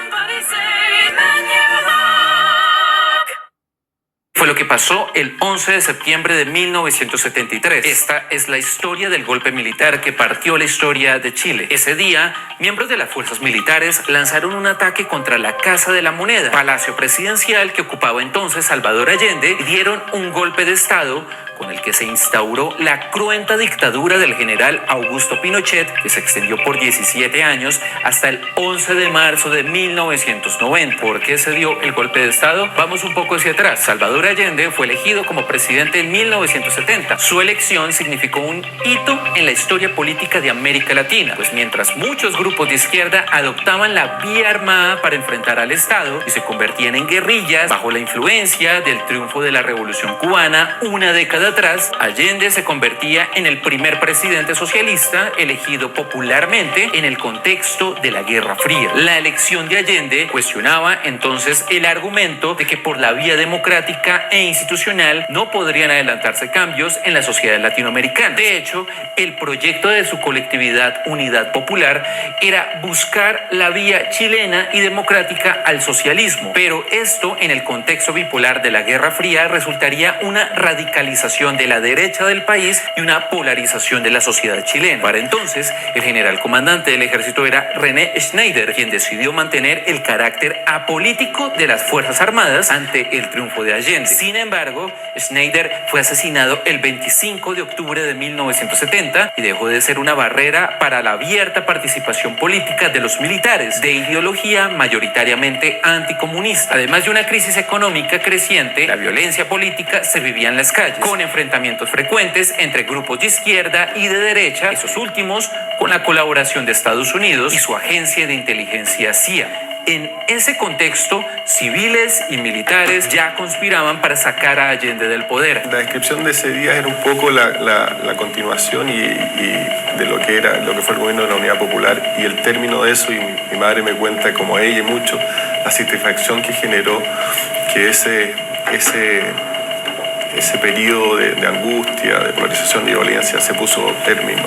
Fue lo que pasó el 11 de septiembre de 1973. Esta es la historia del golpe militar que partió la historia de Chile. Ese día, miembros de las fuerzas militares lanzaron un ataque contra la Casa de la Moneda, palacio presidencial que ocupaba entonces Salvador Allende, y dieron un golpe de Estado con el que se instauró la cruenta dictadura del general Augusto Pinochet, que se extendió por 17 años hasta el 11 de marzo de 1990. ¿Por qué se dio el golpe de Estado? Vamos un poco hacia atrás. Salvador Allende fue elegido como presidente en 1970. Su elección significó un hito en la historia política de América Latina, pues mientras muchos grupos de izquierda adoptaban la vía armada para enfrentar al Estado y se convertían en guerrillas bajo la influencia del triunfo de la Revolución Cubana una década atrás, Allende se convertía en el primer presidente socialista elegido popularmente en el contexto de la Guerra Fría. La elección de Allende cuestionaba entonces el argumento de que por la vía democrática e institucional no podrían adelantarse cambios en la sociedad latinoamericana. De hecho, el proyecto de su colectividad Unidad Popular era buscar la vía chilena y democrática al socialismo, pero esto en el contexto bipolar de la Guerra Fría resultaría una radicalización de la derecha del país y una polarización de la sociedad chilena. Para entonces, el general comandante del ejército era René Schneider, quien decidió mantener el carácter apolítico de las Fuerzas Armadas ante el triunfo de Allende. Sin embargo, Schneider fue asesinado el 25 de octubre de 1970 y dejó de ser una barrera para la abierta participación política de los militares, de ideología mayoritariamente anticomunista. Además de una crisis económica creciente, la violencia política se vivía en las calles, con enfrentamientos frecuentes entre grupos de izquierda y de derecha, esos últimos con la colaboración de Estados Unidos y su agencia de inteligencia CIA. En ese contexto, civiles y militares ya conspiraban para sacar a Allende del poder. La descripción de ese día era un poco la continuación y de lo que fue el gobierno de la Unidad Popular, y el término de eso, y mi madre me cuenta, como ella y mucho, la satisfacción que generó que ese periodo de angustia, de polarización y violencia se puso término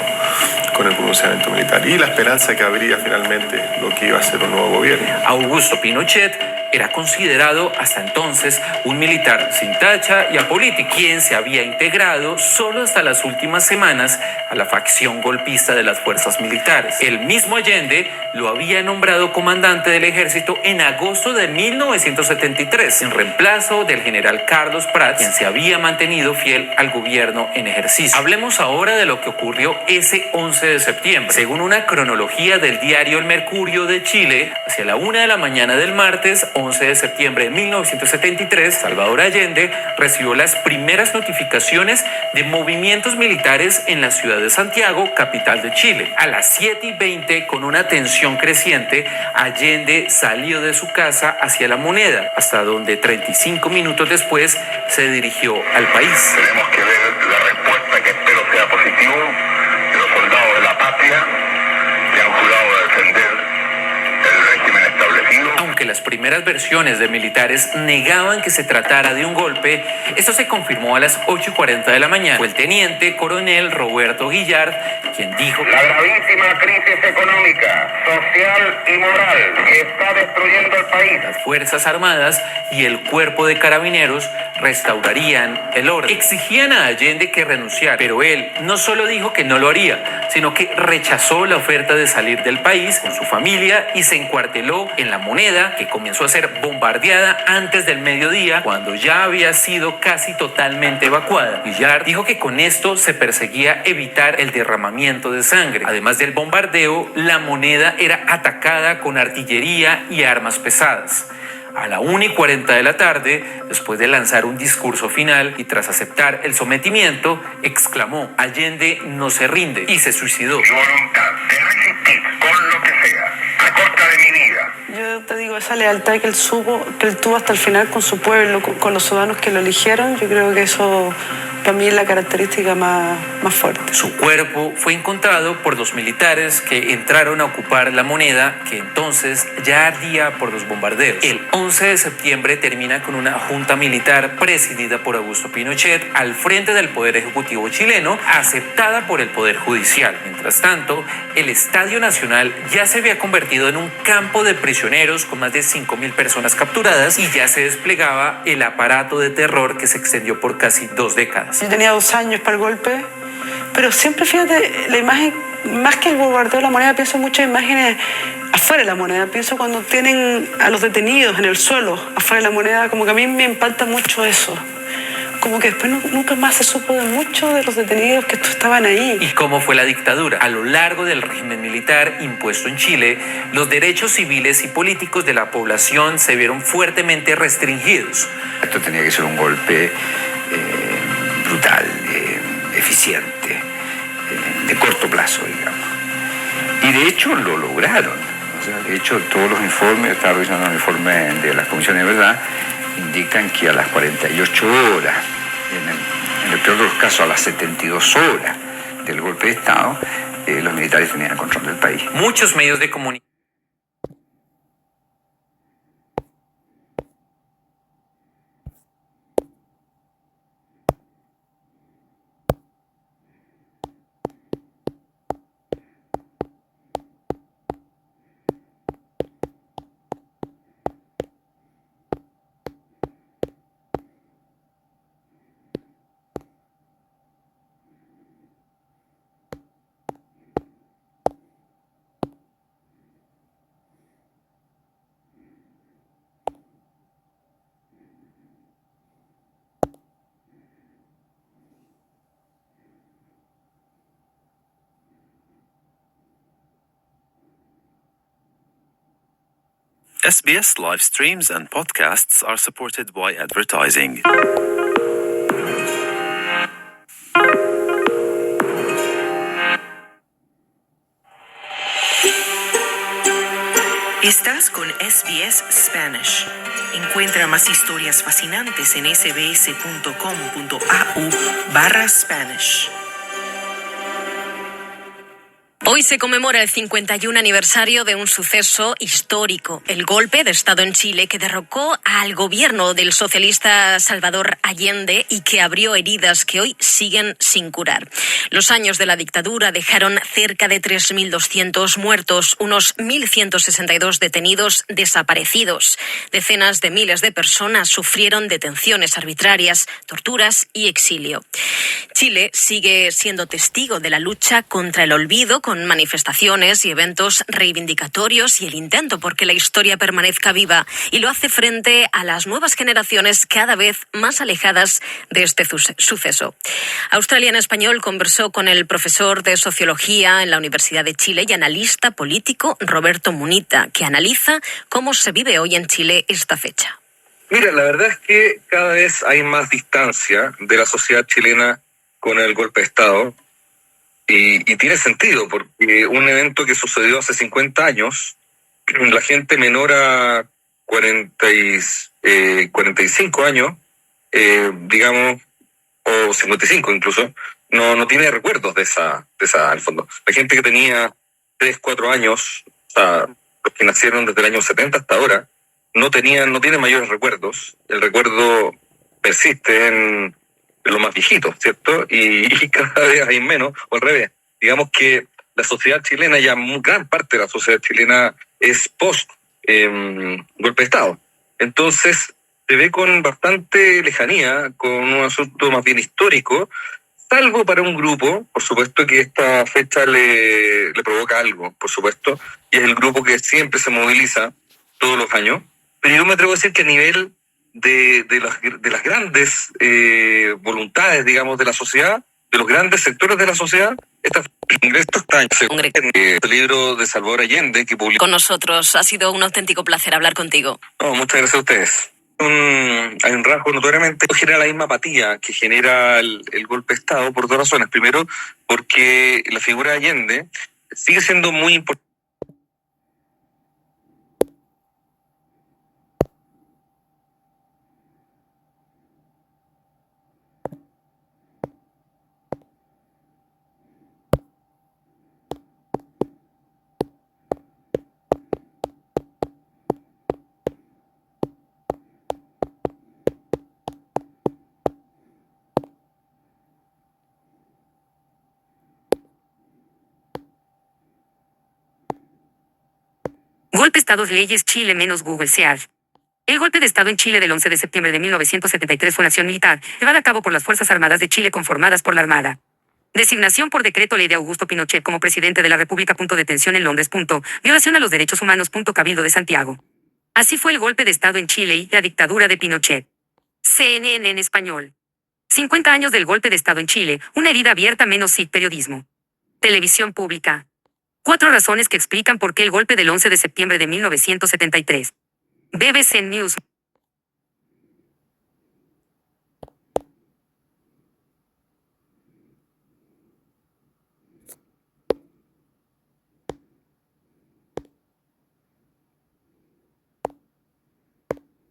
con el pronunciamiento militar y la esperanza que habría finalmente lo que iba a ser un nuevo gobierno. Augusto Pinochet era considerado hasta entonces un militar sin tacha y apolítico, quien se había integrado solo hasta las últimas semanas a la facción golpista de las fuerzas militares. El mismo Allende lo había nombrado comandante del ejército en agosto de 1973, en reemplazo del general Carlos Prats, quien se había mantenido fiel al gobierno en ejercicio. Hablemos ahora de lo que ocurrió ese 11 de septiembre. Según una cronología del diario El Mercurio de Chile, hacia la 1 de la mañana del martes 11 de septiembre de 1973, Salvador Allende recibió las primeras notificaciones de movimientos militares en la ciudad de Santiago, capital de Chile. A las 7:20, con una tensión creciente, Allende salió de su casa hacia La Moneda, hasta donde 35 minutos después se dirigió al país. Tenemos que ver la respuesta, que espero sea positiva, de los soldados de la patria que han jurado defender el régimen establecido. Aunque las primeras versiones de militares negaban que se tratara de un golpe, esto se confirmó a las 8:40 de la mañana. Fue el teniente coronel Roberto Guillard quien dijo: la gravísima crisis económica, social y moral que está destruyendo el país. Las Fuerzas Armadas y el Cuerpo de Carabineros restaurarían el orden. Exigían a Allende que renunciara, pero él no solo dijo que no lo haría, sino que rechazó la oferta de salir del país con su familia y se encuarteló en La Moneda, que comenzó a ser bombardeada antes del mediodía, cuando ya había sido casi totalmente evacuada. Guillard dijo que con esto se perseguía evitar el derramamiento de sangre. Además del bombardeo, La Moneda era atacada con artillería y armas pesadas. A la 1:40 de la tarde, después de lanzar un discurso final y tras aceptar el sometimiento, exclamó: Allende no se rinde, y se suicidó. Mi voluntad de resistir con lo que sea, a costa de mi vida, Yo te digo, esa lealtad que él tuvo hasta el final con su pueblo, con los ciudadanos que lo eligieron, yo creo que eso para mí es la característica más fuerte. Su cuerpo fue encontrado por los militares que entraron a ocupar la Moneda, que entonces ya ardía por los bombardeos. El 11 de septiembre termina con una junta militar presidida por Augusto Pinochet al frente del Poder Ejecutivo chileno, aceptada por el Poder Judicial. Mientras tanto, el Estadio Nacional ya se había convertido en un campo de prisioneros con más de 5.000 personas capturadas y ya se desplegaba el aparato de terror que se extendió por casi 2 décadas. Yo tenía 2 años para el golpe, pero siempre, fíjate, la imagen, más que el bombardeo de la Moneda, pienso en muchas imágenes afuera de la Moneda. Pienso cuando tienen a los detenidos en el suelo, afuera de la Moneda, como que a mí me impacta mucho eso. Como que después nunca más se supo de muchos de los detenidos que estaban ahí. ¿Y cómo fue la dictadura? A lo largo del régimen militar impuesto en Chile, los derechos civiles y políticos de la población se vieron fuertemente restringidos. Esto tenía que ser un golpe brutal, eficiente, de corto plazo, digamos. Y de hecho lo lograron. O sea, de hecho, todos los informes, estaba revisando el informe de las comisiones de verdad, indican que a las 48 horas, en el peor de los casos a las 72 horas del golpe de Estado, los militares tenían el control del país. Muchos medios de comunicación. SBS live streams and podcasts are supported by advertising. Estás con SBS Spanish. Encuentra más historias fascinantes en sbs.com.au/Spanish. Hoy se conmemora el 51 aniversario de un suceso histórico, el golpe de Estado en Chile que derrocó al gobierno del socialista Salvador Allende y que abrió heridas que hoy siguen sin curar. Los años de la dictadura dejaron cerca de 3.200 muertos, unos 1.162 detenidos desaparecidos. Decenas de miles de personas sufrieron detenciones arbitrarias, torturas y exilio. Chile sigue siendo testigo de la lucha contra el olvido, con manifestaciones y eventos reivindicatorios y el intento por que la historia permanezca viva, y lo hace frente a las nuevas generaciones cada vez más alejadas de este suceso. Australia en Español conversó con el profesor de Sociología en la Universidad de Chile y analista político Roberto Munita, que analiza cómo se vive hoy en Chile esta fecha. Mira, la verdad es que cada vez hay más distancia de la sociedad chilena con el golpe de Estado. Y tiene sentido, porque un evento que sucedió hace 50 años, la gente menor a 45 años, digamos, o 55 incluso, no tiene recuerdos de esa al fondo. La gente que tenía 3, 4 años, o sea, los que nacieron desde el año 70 hasta ahora, no tienen mayores recuerdos. El recuerdo persiste en los más viejitos, ¿cierto? Y cada vez hay menos, o al revés. Digamos que la sociedad chilena, ya gran parte de la sociedad chilena es post-golpe de Estado. Entonces, se ve con bastante lejanía, con un asunto más bien histórico, salvo para un grupo, por supuesto que esta fecha le provoca algo, por supuesto, y es el grupo que siempre se moviliza todos los años. Pero yo me atrevo a decir que a nivel de las grandes voluntades, digamos, de la sociedad, de los grandes sectores de la sociedad, estos están en el libro de Salvador Allende que publicó. Con nosotros, ha sido un auténtico placer hablar contigo. No, muchas gracias a ustedes. Hay un rasgo notoriamente que genera la misma apatía que genera el golpe de Estado por 2 razones. Primero, porque la figura de Allende sigue siendo muy importante. Golpe Estado leyes Chile menos Google Search. El golpe de Estado en Chile del 11 de septiembre de 1973 fue una acción militar llevada a cabo por las Fuerzas Armadas de Chile conformadas por la Armada. Designación por decreto ley de Augusto Pinochet como presidente de la República. Detención en Londres. Violación a los derechos humanos. Cabildo de Santiago. Así fue el golpe de Estado en Chile y la dictadura de Pinochet. CNN en español. 50 años del golpe de Estado en Chile, una herida abierta menos SIC periodismo. Televisión pública. 4 razones que explican por qué el golpe del 11 de septiembre de 1973. BBC News.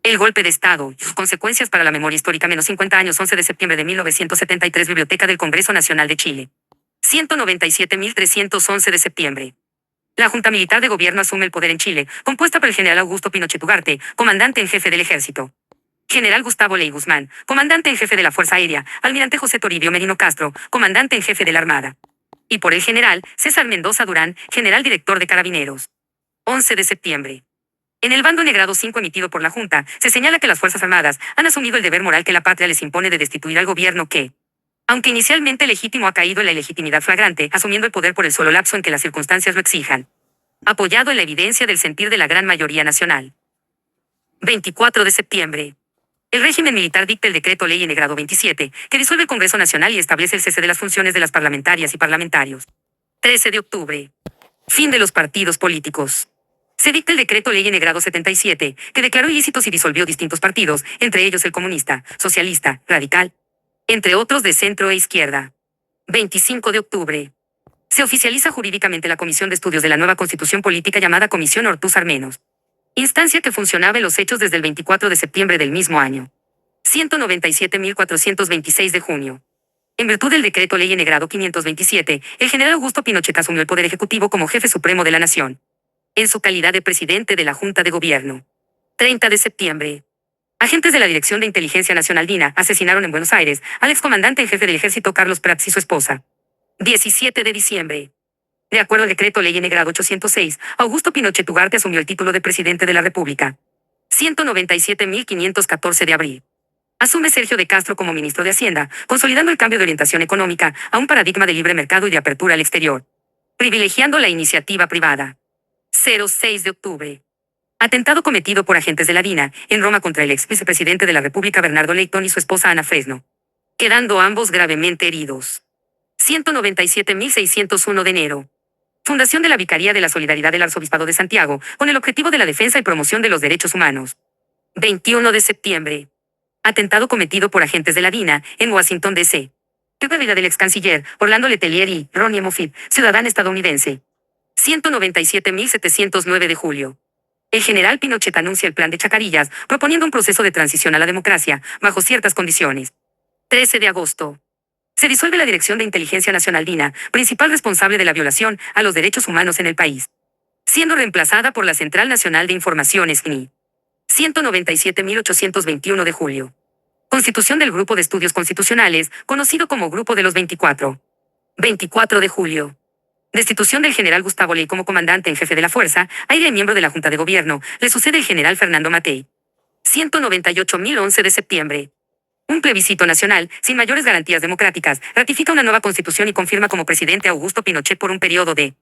El golpe de Estado, sus consecuencias para la memoria histórica. Menos 50 años. 11 de septiembre de 1973. Biblioteca del Congreso Nacional de Chile. 197.311 de septiembre. La Junta Militar de Gobierno asume el poder en Chile, compuesta por el general Augusto Pinochet Ugarte, comandante en jefe del Ejército. General Gustavo Ley Guzmán, comandante en jefe de la Fuerza Aérea. Almirante José Toribio Merino Castro, comandante en jefe de la Armada. Y por el general César Mendoza Durán, general director de Carabineros. 11 de septiembre. En el bando negrado 5 emitido por la Junta, se señala que las Fuerzas Armadas han asumido el deber moral que la patria les impone de destituir al gobierno que, aunque inicialmente legítimo, ha caído en la ilegitimidad flagrante, asumiendo el poder por el solo lapso en que las circunstancias lo exijan. Apoyado en la evidencia del sentir de la gran mayoría nacional. 24 de septiembre. El régimen militar dicta el decreto ley en grado 27, que disuelve el Congreso Nacional y establece el cese de las funciones de las parlamentarias y parlamentarios. 13 de octubre. Fin de los partidos políticos. Se dicta el decreto ley en grado 77, que declaró ilícitos y disolvió distintos partidos, entre ellos el comunista, socialista, radical, entre otros de centro e izquierda. 25 de octubre. Se oficializa jurídicamente la Comisión de Estudios de la Nueva Constitución Política llamada Comisión Ortúzar Menos. Instancia que funcionaba en los hechos desde el 24 de septiembre del mismo año. 197.426 de junio. En virtud del decreto ley en grado 527, el general Augusto Pinochet asumió el Poder Ejecutivo como jefe supremo de la nación. En su calidad de presidente de la Junta de Gobierno. 30 de septiembre. Agentes de la Dirección de Inteligencia Nacional DINA asesinaron en Buenos Aires al excomandante en jefe del Ejército Carlos Prats y su esposa. 17 de diciembre. De acuerdo al decreto ley en grado 806, Augusto Pinochet Ugarte asumió el título de presidente de la República. 197.514 de abril. Asume Sergio de Castro como ministro de Hacienda, consolidando el cambio de orientación económica a un paradigma de libre mercado y de apertura al exterior. Privilegiando la iniciativa privada. 06 de octubre. Atentado cometido por agentes de la DINA en Roma contra el ex vicepresidente de la República Bernardo Leighton y su esposa Ana Fresno. Quedando ambos gravemente heridos. 197.601 de enero. Fundación de la Vicaría de la Solidaridad del Arzobispado de Santiago, con el objetivo de la defensa y promoción de los derechos humanos. 21 de septiembre. Atentado cometido por agentes de la DINA en Washington, D.C. Pérdida del ex canciller Orlando Letelier y Ronnie Moffitt, ciudadano estadounidense. 197.709 de julio. El general Pinochet anuncia el plan de Chacarillas, proponiendo un proceso de transición a la democracia, bajo ciertas condiciones. 13 de agosto. Se disuelve la Dirección de Inteligencia Nacional DINA, principal responsable de la violación a los derechos humanos en el país. Siendo reemplazada por la Central Nacional de Información SNI. 197.821 de julio. Constitución del Grupo de Estudios Constitucionales, conocido como Grupo de los 24. 24 de julio. Destitución del general Gustavo Ley como comandante en jefe de la Fuerza Aérea y miembro de la Junta de Gobierno. Le sucede el general Fernando Matei. 198.011 de septiembre. Un plebiscito nacional, sin mayores garantías democráticas, ratifica una nueva constitución y confirma como presidente a Augusto Pinochet por un periodo de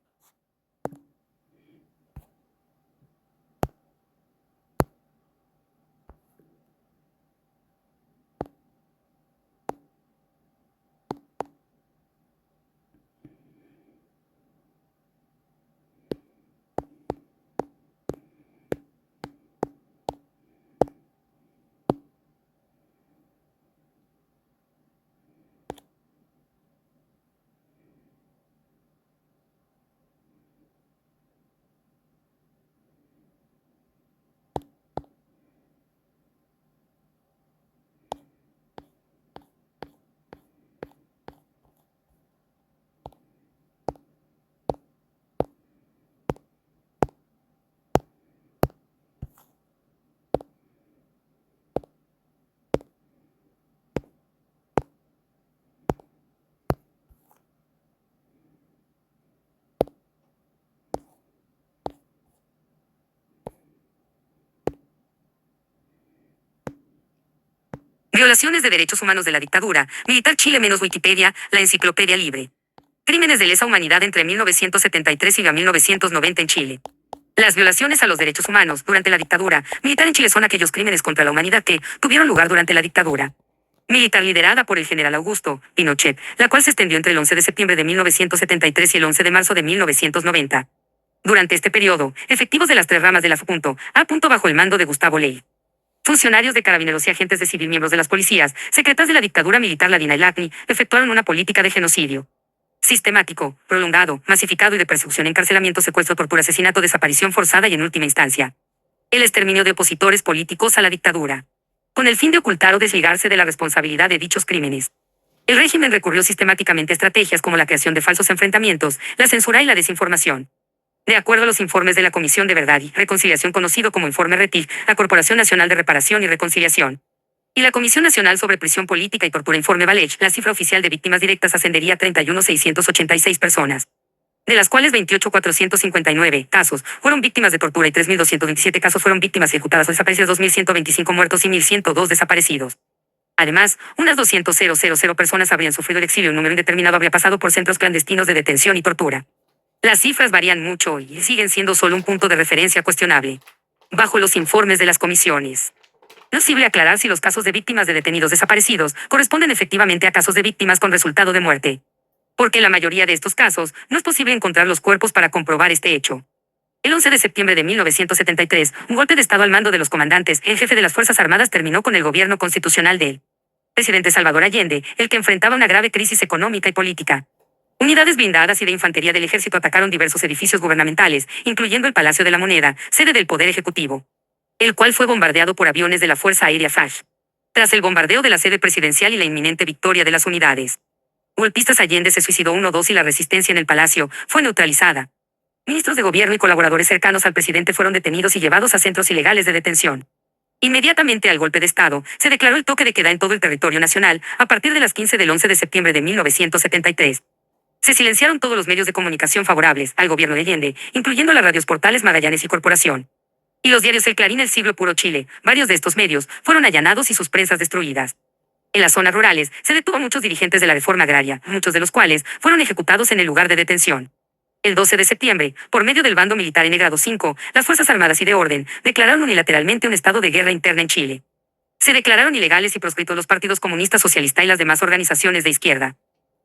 Violaciones de derechos humanos de la dictadura militar Chile menos Wikipedia, la enciclopedia libre. Crímenes de lesa humanidad entre 1973 y 1990 en Chile. Las violaciones a los derechos humanos durante la dictadura militar en Chile son aquellos crímenes contra la humanidad que tuvieron lugar durante la dictadura militar liderada por el general Augusto Pinochet, la cual se extendió entre el 11 de septiembre de 1973 y el 11 de marzo de 1990. Durante este periodo, efectivos de las tres ramas de la FUNTO-A. bajo el mando de Gustavo Ley, funcionarios de carabineros y agentes de civil miembros de las policías secretas de la dictadura militar ladina y LACNI efectuaron una política de genocidio sistemático, prolongado, masificado y de persecución, encarcelamiento, secuestro, tortura, asesinato, desaparición forzada y en última instancia el exterminio de opositores políticos a la dictadura, con el fin de ocultar o desligarse de la responsabilidad de dichos crímenes. El régimen recurrió sistemáticamente a estrategias como la creación de falsos enfrentamientos, la censura y la desinformación. De acuerdo a los informes de la Comisión de Verdad y Reconciliación, conocido como Informe RETIG, la Corporación Nacional de Reparación y Reconciliación, y la Comisión Nacional sobre Prisión Política y Tortura, Informe Valech, la cifra oficial de víctimas directas ascendería a 31.686 personas, de las cuales 28.459 casos fueron víctimas de tortura y 3.227 casos fueron víctimas ejecutadas o desaparecidas, 2.125 muertos y 1.102 desaparecidos. Además, unas 200.000 personas habrían sufrido el exilio, un número indeterminado habría pasado por centros clandestinos de detención y tortura. Las cifras varían mucho y siguen siendo solo un punto de referencia cuestionable bajo los informes de las comisiones. No es posible aclarar si los casos de víctimas de detenidos desaparecidos corresponden efectivamente a casos de víctimas con resultado de muerte, porque en la mayoría de estos casos no es posible encontrar los cuerpos para comprobar este hecho. El 11 de septiembre de 1973, un golpe de Estado al mando de los comandantes en jefe de las Fuerzas Armadas terminó con el gobierno constitucional del presidente Salvador Allende, el que enfrentaba una grave crisis económica y política. Unidades blindadas y de infantería del ejército atacaron diversos edificios gubernamentales, incluyendo el Palacio de la Moneda, sede del Poder Ejecutivo, el cual fue bombardeado por aviones de la Fuerza Aérea FAJ. Tras el bombardeo de la sede presidencial y la inminente victoria de las unidades golpistas, Allende se suicidó 1-2 y la resistencia en el palacio fue neutralizada. Ministros de gobierno y colaboradores cercanos al presidente fueron detenidos y llevados a centros ilegales de detención. Inmediatamente al golpe de Estado, se declaró el toque de queda en todo el territorio nacional a partir de las 15 del 11 de septiembre de 1973. Se silenciaron todos los medios de comunicación favorables al gobierno de Allende, incluyendo las radios Portales, Magallanes y Corporación, y los diarios El Clarín, El Siglo, Puro Chile. Varios de estos medios fueron allanados y sus prensas destruidas. En las zonas rurales se detuvo a muchos dirigentes de la reforma agraria, muchos de los cuales fueron ejecutados en el lugar de detención. El 12 de septiembre, por medio del bando militar en grado 5, las Fuerzas Armadas y de Orden declararon unilateralmente un estado de guerra interna en Chile. Se declararon ilegales y proscritos los partidos comunista, socialista y las demás organizaciones de izquierda,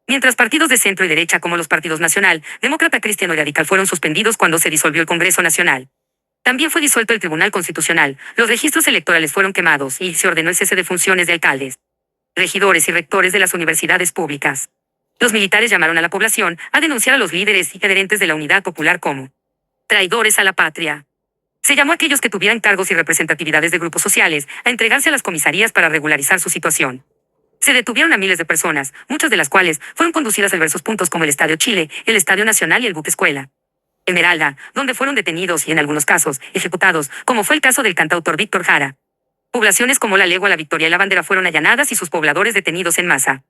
mientras partidos de centro y derecha como los partidos Nacional, Demócrata, Cristiano y Radical fueron suspendidos cuando se disolvió el Congreso Nacional. También fue disuelto el Tribunal Constitucional, los registros electorales fueron quemados y se ordenó el cese de funciones de alcaldes, regidores y rectores de las universidades públicas. Los militares llamaron a la población a denunciar a los líderes y adherentes de la Unidad Popular como traidores a la patria. Se llamó a aquellos que tuvieran cargos y representatividades de grupos sociales a entregarse a las comisarías para regularizar su situación. Se detuvieron a miles de personas, muchas de las cuales fueron conducidas a diversos puntos como el Estadio Chile, el Estadio Nacional y el Buque Escuela Esmeralda, donde fueron detenidos y en algunos casos ejecutados, como fue el caso del cantautor Víctor Jara. Poblaciones como La Legua, La Victoria y La Bandera fueron allanadas y sus pobladores detenidos en masa.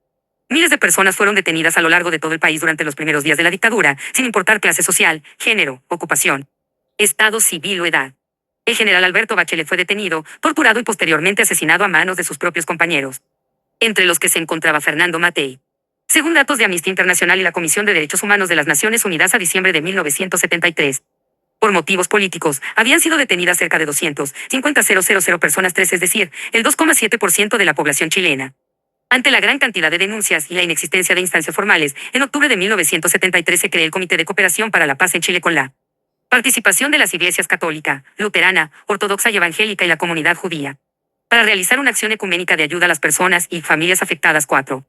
Miles de personas fueron detenidas a lo largo de todo el país durante los primeros días de la dictadura, sin importar clase social, género, ocupación, estado civil o edad. El general Alberto Bachelet fue detenido, torturado y posteriormente asesinado a manos de sus propios compañeros, entre los que se encontraba Fernando Matei. Según datos de Amnistía Internacional y la Comisión de Derechos Humanos de las Naciones Unidas, a diciembre de 1973, por motivos políticos, habían sido detenidas cerca de 250.000 personas, es decir, el 2,7% de la población chilena. Ante la gran cantidad de denuncias y la inexistencia de instancias formales, en octubre de 1973 se creó el Comité de Cooperación para la Paz en Chile con la participación de las iglesias católica, luterana, ortodoxa y evangélica y la comunidad judía, para realizar una acción ecuménica de ayuda a las personas y familias afectadas. 4.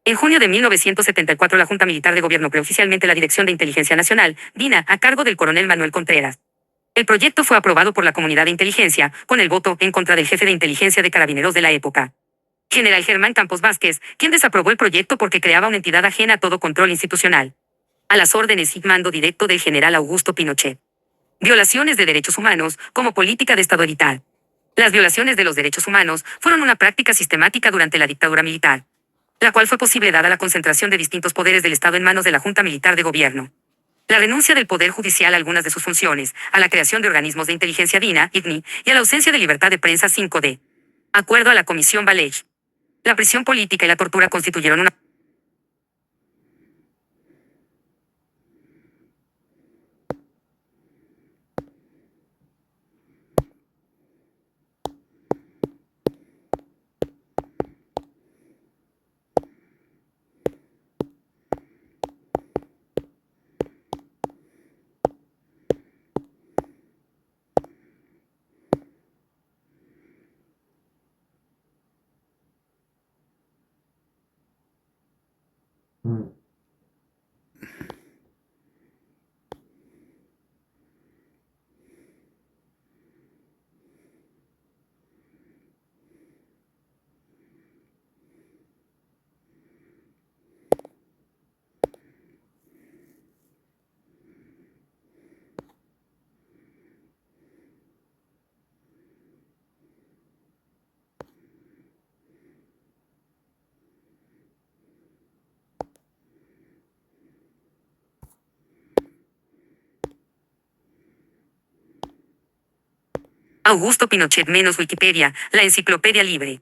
En junio de 1974 la Junta Militar de Gobierno creó oficialmente la Dirección de Inteligencia Nacional, DINA, a cargo del coronel Manuel Contreras. El proyecto fue aprobado por la comunidad de inteligencia, con el voto en contra del jefe de inteligencia de Carabineros de la época, general Germán Campos Vázquez, quien desaprobó el proyecto porque creaba una entidad ajena a todo control institucional, a las órdenes y mando directo del general Augusto Pinochet. Violaciones de derechos humanos como política de estabilidad. Las violaciones de los derechos humanos fueron una práctica sistemática durante la dictadura militar, la cual fue posible dada la concentración de distintos poderes del Estado en manos de la Junta Militar de Gobierno, la renuncia del Poder Judicial a algunas de sus funciones, a la creación de organismos de inteligencia DINA, IGNI, y a la ausencia de libertad de prensa. 5. De acuerdo a la Comisión Valech, La prisión política y la tortura constituyeron una Augusto Pinochet menos Wikipedia, la enciclopedia libre.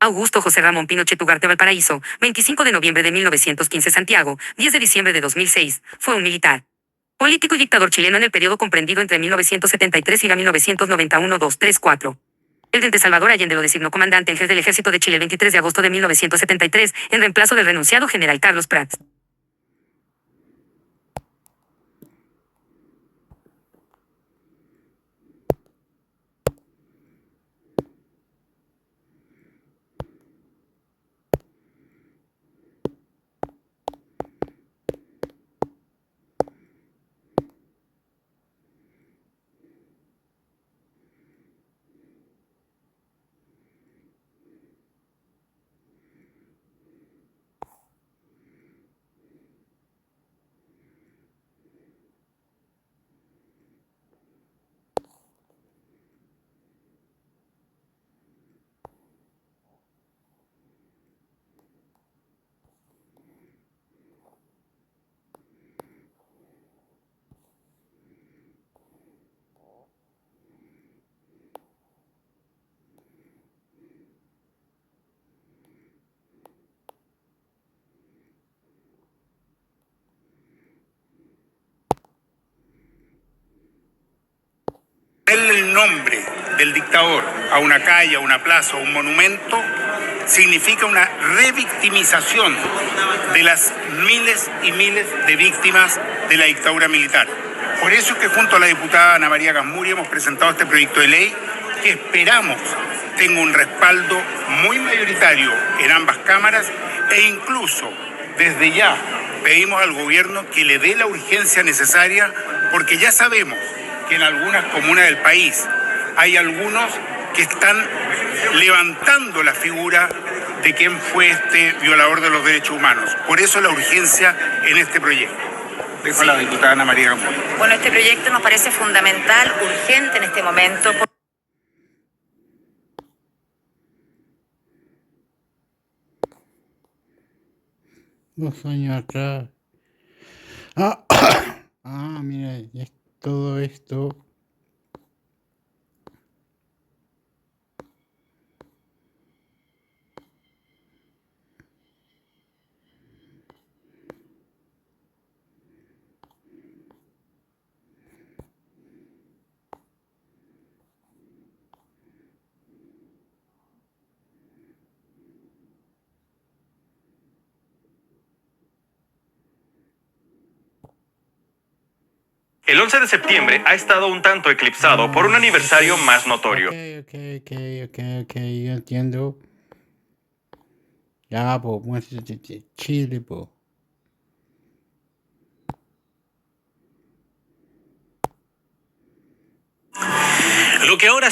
Augusto José Ramón Pinochet Ugarte Valparaíso, 25 de noviembre de 1915 Santiago, 10 de diciembre de 2006, fue un militar, político y dictador chileno en el periodo comprendido entre 1973 y la 1991-234. El de Salvador Allende lo designó comandante en jefe del Ejército de Chile el 23 de agosto de 1973, en reemplazo del renunciado general Carlos Prats. El nombre del dictador a una calle, a una plaza, a un monumento, significa una revictimización de las miles y miles de víctimas de la dictadura militar. Por eso es que junto a la diputada Ana María Gasmuri hemos presentado este proyecto de ley que esperamos tenga un respaldo muy mayoritario en ambas cámaras e incluso desde ya pedimos al gobierno que le dé la urgencia necesaria porque ya sabemos que en algunas comunas del país hay algunos que están levantando la figura de quién fue este violador de los derechos humanos. Por eso la urgencia en este proyecto. Dejo a la diputada Ana María Gamboa. Bueno, este proyecto nos parece fundamental, urgente en este momento. 2 años atrás. Mira, es todo esto. El 11 de septiembre ha estado un tanto eclipsado por un aniversario más notorio. Ok, yo entiendo. Ya, pues, muéstrate de Chile, pues. Lo que ahora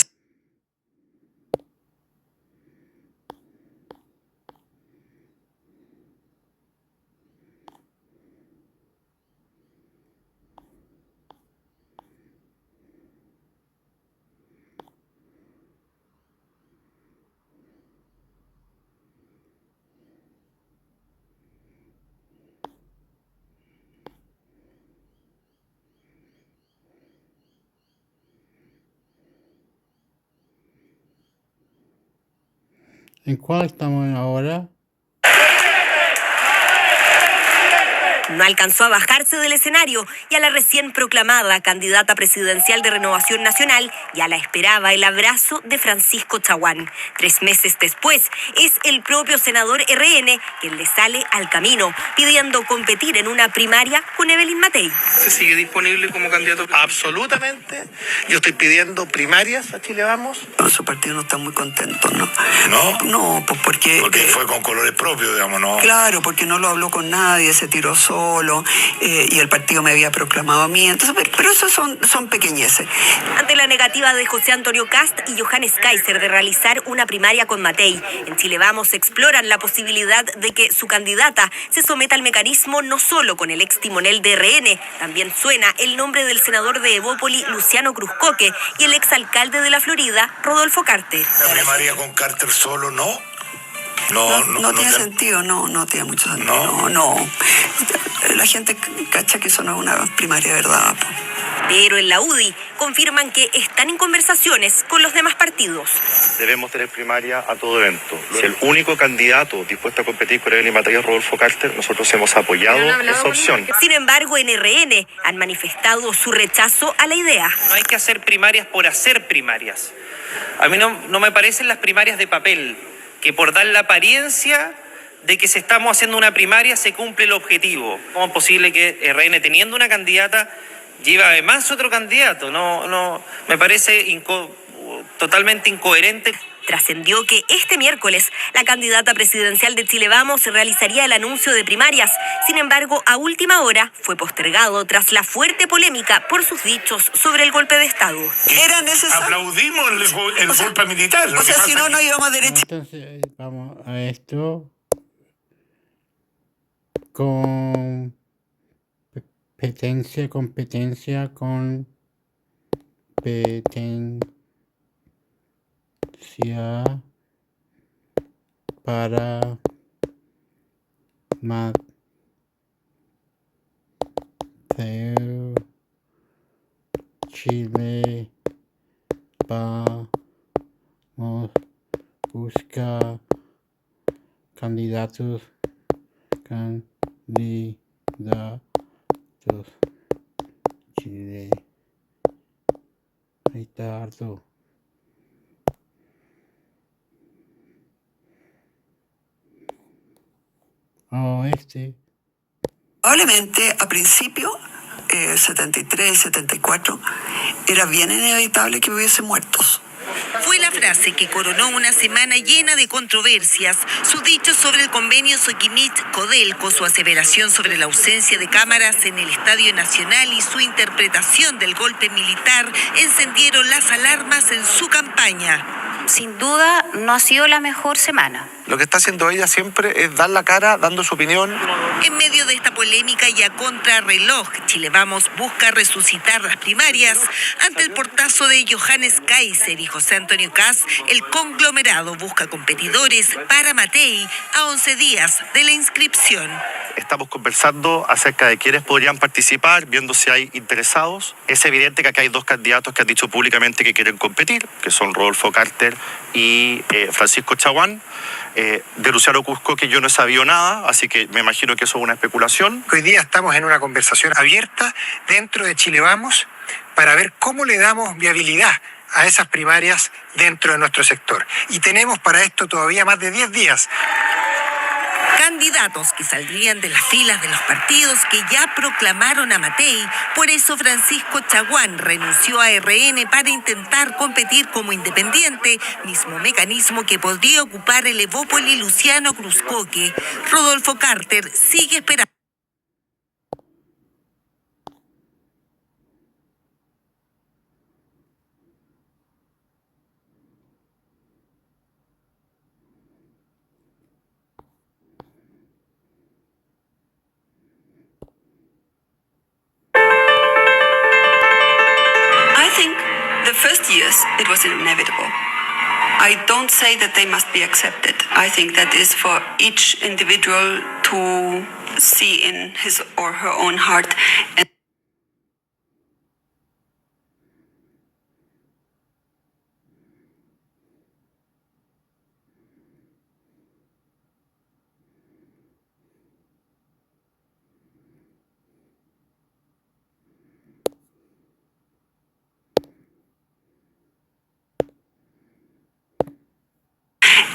¿En cuál estamos ahora? No alcanzó a bajarse del escenario y a la recién proclamada candidata presidencial de Renovación Nacional ya la esperaba el abrazo de Francisco Chaguán. 3 meses después, es el propio senador RN quien le sale al camino, pidiendo competir en una primaria con Evelyn Matei. ¿Se sigue disponible como candidato? Absolutamente. Yo estoy pidiendo primarias a Chile Vamos. Su partido no está muy contento, ¿no? ¿No? No, pues porque... Porque fue con colores propios, digamos, ¿no? Claro, porque no lo habló con nadie, se tiró solo, y el partido me había proclamado a mí. Entonces, pero eso son pequeñeces. Ante la negativa de José Antonio Kast y Johannes Kaiser de realizar una primaria con Matei, en Chile Vamos exploran la posibilidad de que su candidata se someta al mecanismo no solo con el ex timonel de RN, también suena el nombre del senador de Evópoli, Luciano Cruzcoque, y el exalcalde de la Florida, Rodolfo Carter. La primaria con Carter solo, ¿no? No tiene sentido, no tiene mucho sentido. No. La gente cacha que eso no es una primaria de verdad. Pero en la UDI confirman que están en conversaciones con los demás partidos. Debemos tener primaria a todo evento. Si el único candidato dispuesto a competir con Evelyn Matei es Rodolfo Carter, nosotros hemos apoyado esa opción. Sin embargo, en RN han manifestado su rechazo a la idea. No hay que hacer primarias por hacer primarias. A mí no me parecen las primarias de papel, que por dar la apariencia de que se estamos haciendo una primaria se cumple el objetivo. ¿Cómo es posible que RN, teniendo una candidata, lleve además otro candidato? No, me parece totalmente incoherente. Trascendió que este miércoles la candidata presidencial de Chile Vamos realizaría el anuncio de primarias. Sin embargo, a última hora fue postergado tras la fuerte polémica por sus dichos sobre el golpe de Estado. Era necesario. Aplaudimos el golpe militar. O sea, si no íbamos derecho. Entonces, vamos a esto con competencia para Mateo. Chile Vamos busca candidatos Chile. Ahí está harto. Probablemente a principio, 73, 74, era bien inevitable que hubiese muertos. Fue la frase que coronó una semana llena de controversias. Su dicho sobre el convenio Soquimich-Codelco, su aseveración sobre la ausencia de cámaras en el Estadio Nacional y su interpretación del golpe militar encendieron las alarmas en su campaña. Sin duda, no ha sido la mejor semana. Lo que está haciendo ella siempre es dar la cara, dando su opinión. En medio de esta polémica y a contrarreloj, Chile Vamos busca resucitar las primarias. Ante el portazo de Johannes Kaiser y José Antonio Kast, el conglomerado busca competidores para Matei a 11 días de la inscripción. Estamos conversando acerca de quiénes podrían participar, viendo si hay interesados. Es evidente que acá hay 2 candidatos que han dicho públicamente que quieren competir, que son Rodolfo Carter y Francisco Chaguán. De Luciano Cruzcoque yo no he sabido nada, así que me imagino que eso es una especulación. Hoy día estamos en una conversación abierta dentro de Chile Vamos para ver cómo le damos viabilidad a esas primarias dentro de nuestro sector. Y tenemos para esto todavía más de 10 días. Candidatos que saldrían de las filas de los partidos que ya proclamaron a Matei. Por eso Francisco Chaguán renunció a RN para intentar competir como independiente, mismo mecanismo que podría ocupar el Evópoli Luciano Cruzcoque. Rodolfo Carter sigue esperando. Years, it was inevitable. I don't say that they must be accepted. I think that is for each individual to see in his or her own heart.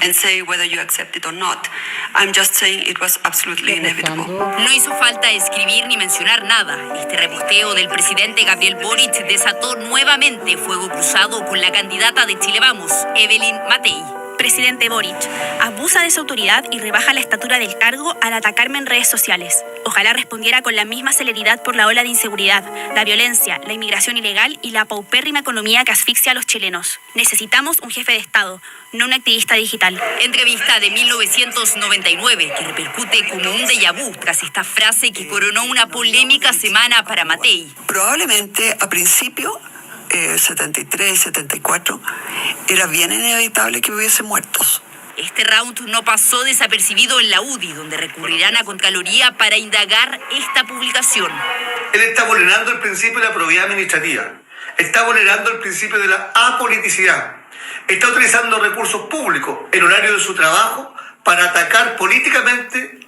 and say whether you accept it or not. I'm just saying it was absolutely inevitable. No hizo falta escribir ni mencionar nada. Este reposteo del presidente Gabriel Boric desató nuevamente fuego cruzado con la candidata de Chile Vamos, Evelyn Matei. Presidente Boric abusa de su autoridad y rebaja la estatura del cargo al atacarme en redes sociales. Ojalá respondiera con la misma celeridad por la ola de inseguridad, la violencia, la inmigración ilegal y la paupérrima economía que asfixia a los chilenos. Necesitamos un jefe de Estado, no un activista digital. Entrevista de 1999 que repercute como un déjà vu tras esta frase que coronó una polémica semana para Matei. Probablemente a principio 73, 74, era bien inevitable que hubiese muertos. Este round no pasó desapercibido en la UDI, donde recurrirán a Contraloría para indagar esta publicación. Él está vulnerando el principio de la probidad administrativa, está vulnerando el principio de la apoliticidad, está utilizando recursos públicos en horario de su trabajo para atacar políticamente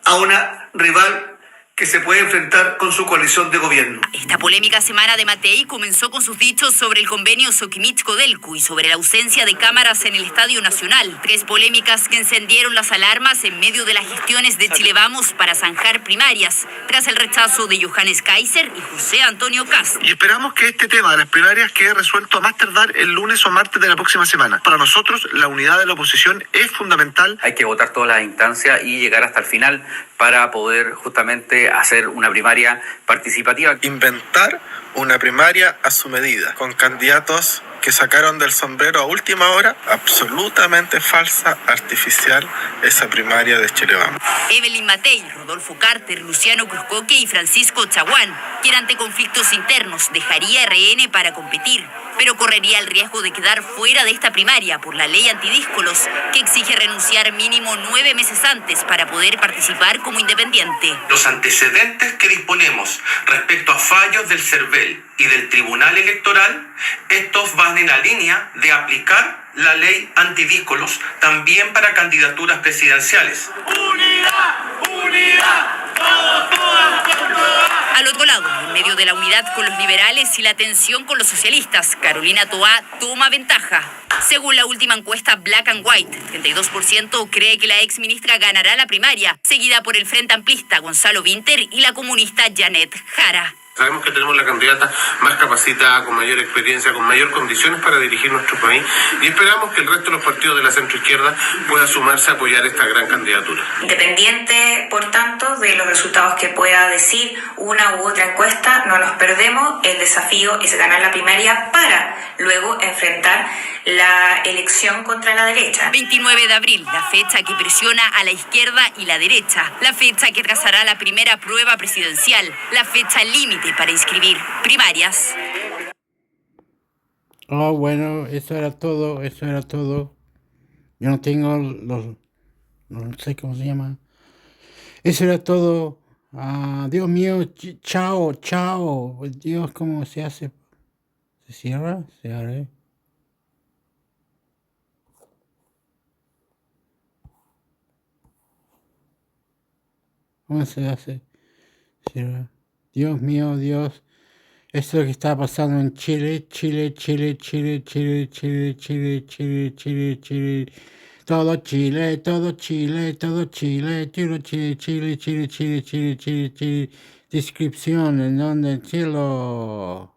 a una rival que se puede enfrentar con su coalición de gobierno. Esta polémica semana de Matei comenzó con sus dichos sobre el convenio Soquimich-Codelco y sobre la ausencia de cámaras en el Estadio Nacional. 3 polémicas que encendieron las alarmas en medio de las gestiones de Chile Vamos para zanjar primarias, tras el rechazo de Johannes Kaiser y José Antonio Kast. Y esperamos que este tema de las primarias quede resuelto a más tardar el lunes o martes de la próxima semana. Para nosotros, la unidad de la oposición es fundamental. Hay que votar todas las instancias y llegar hasta el final para poder justamente hacer una primaria participativa. Inventar una primaria a su medida, con candidatos que sacaron del sombrero a última hora, absolutamente falsa, artificial, esa primaria de Chile Vamos. Evelyn Matei, Rodolfo Carter, Luciano Cruzcoque y Francisco Chaguán, quien ante conflictos internos dejaría RN para competir, pero correría el riesgo de quedar fuera de esta primaria por la ley antidíscolos, que exige renunciar mínimo 9 meses antes para poder participar como independiente. Los antecedentes que disponemos respecto a fallos del CERVEL y del Tribunal Electoral, estos van en la línea de aplicar la ley antidíscolos también para candidaturas presidenciales. ¡Unidad! ¡Unidad! Al otro lado, en medio de la unidad con los liberales y la tensión con los socialistas, Carolina Toá toma ventaja. Según la última encuesta Black and White, 32% cree que la exministra ganará la primaria, seguida por el Frente Amplista Gonzalo Vinter y la comunista Janet Jara. Sabemos que tenemos la candidata más capacitada, con mayor experiencia, con mayor condiciones para dirigir nuestro país, y esperamos que el resto de los partidos de la centroizquierda pueda sumarse a apoyar esta gran candidatura. Independiente, por tanto, de los resultados que pueda decir una u otra encuesta, no nos perdemos. El desafío es ganar la primaria para luego enfrentar la elección contra la derecha. 29 de abril, la fecha que presiona a la izquierda y la derecha, la fecha que trazará la primera prueba presidencial, la fecha límite para inscribir primarias. Oh, bueno, eso era todo. Yo no tengo no sé cómo se llama. Eso era todo. Dios mío, chao. Dios, ¿cómo se hace? ¿Se cierra? Se abre. ¿Cómo se hace? Cierra. Dios mío, Dios. Esto es lo que está pasando en Chile. Todo Chile. Descripción en donde cielo.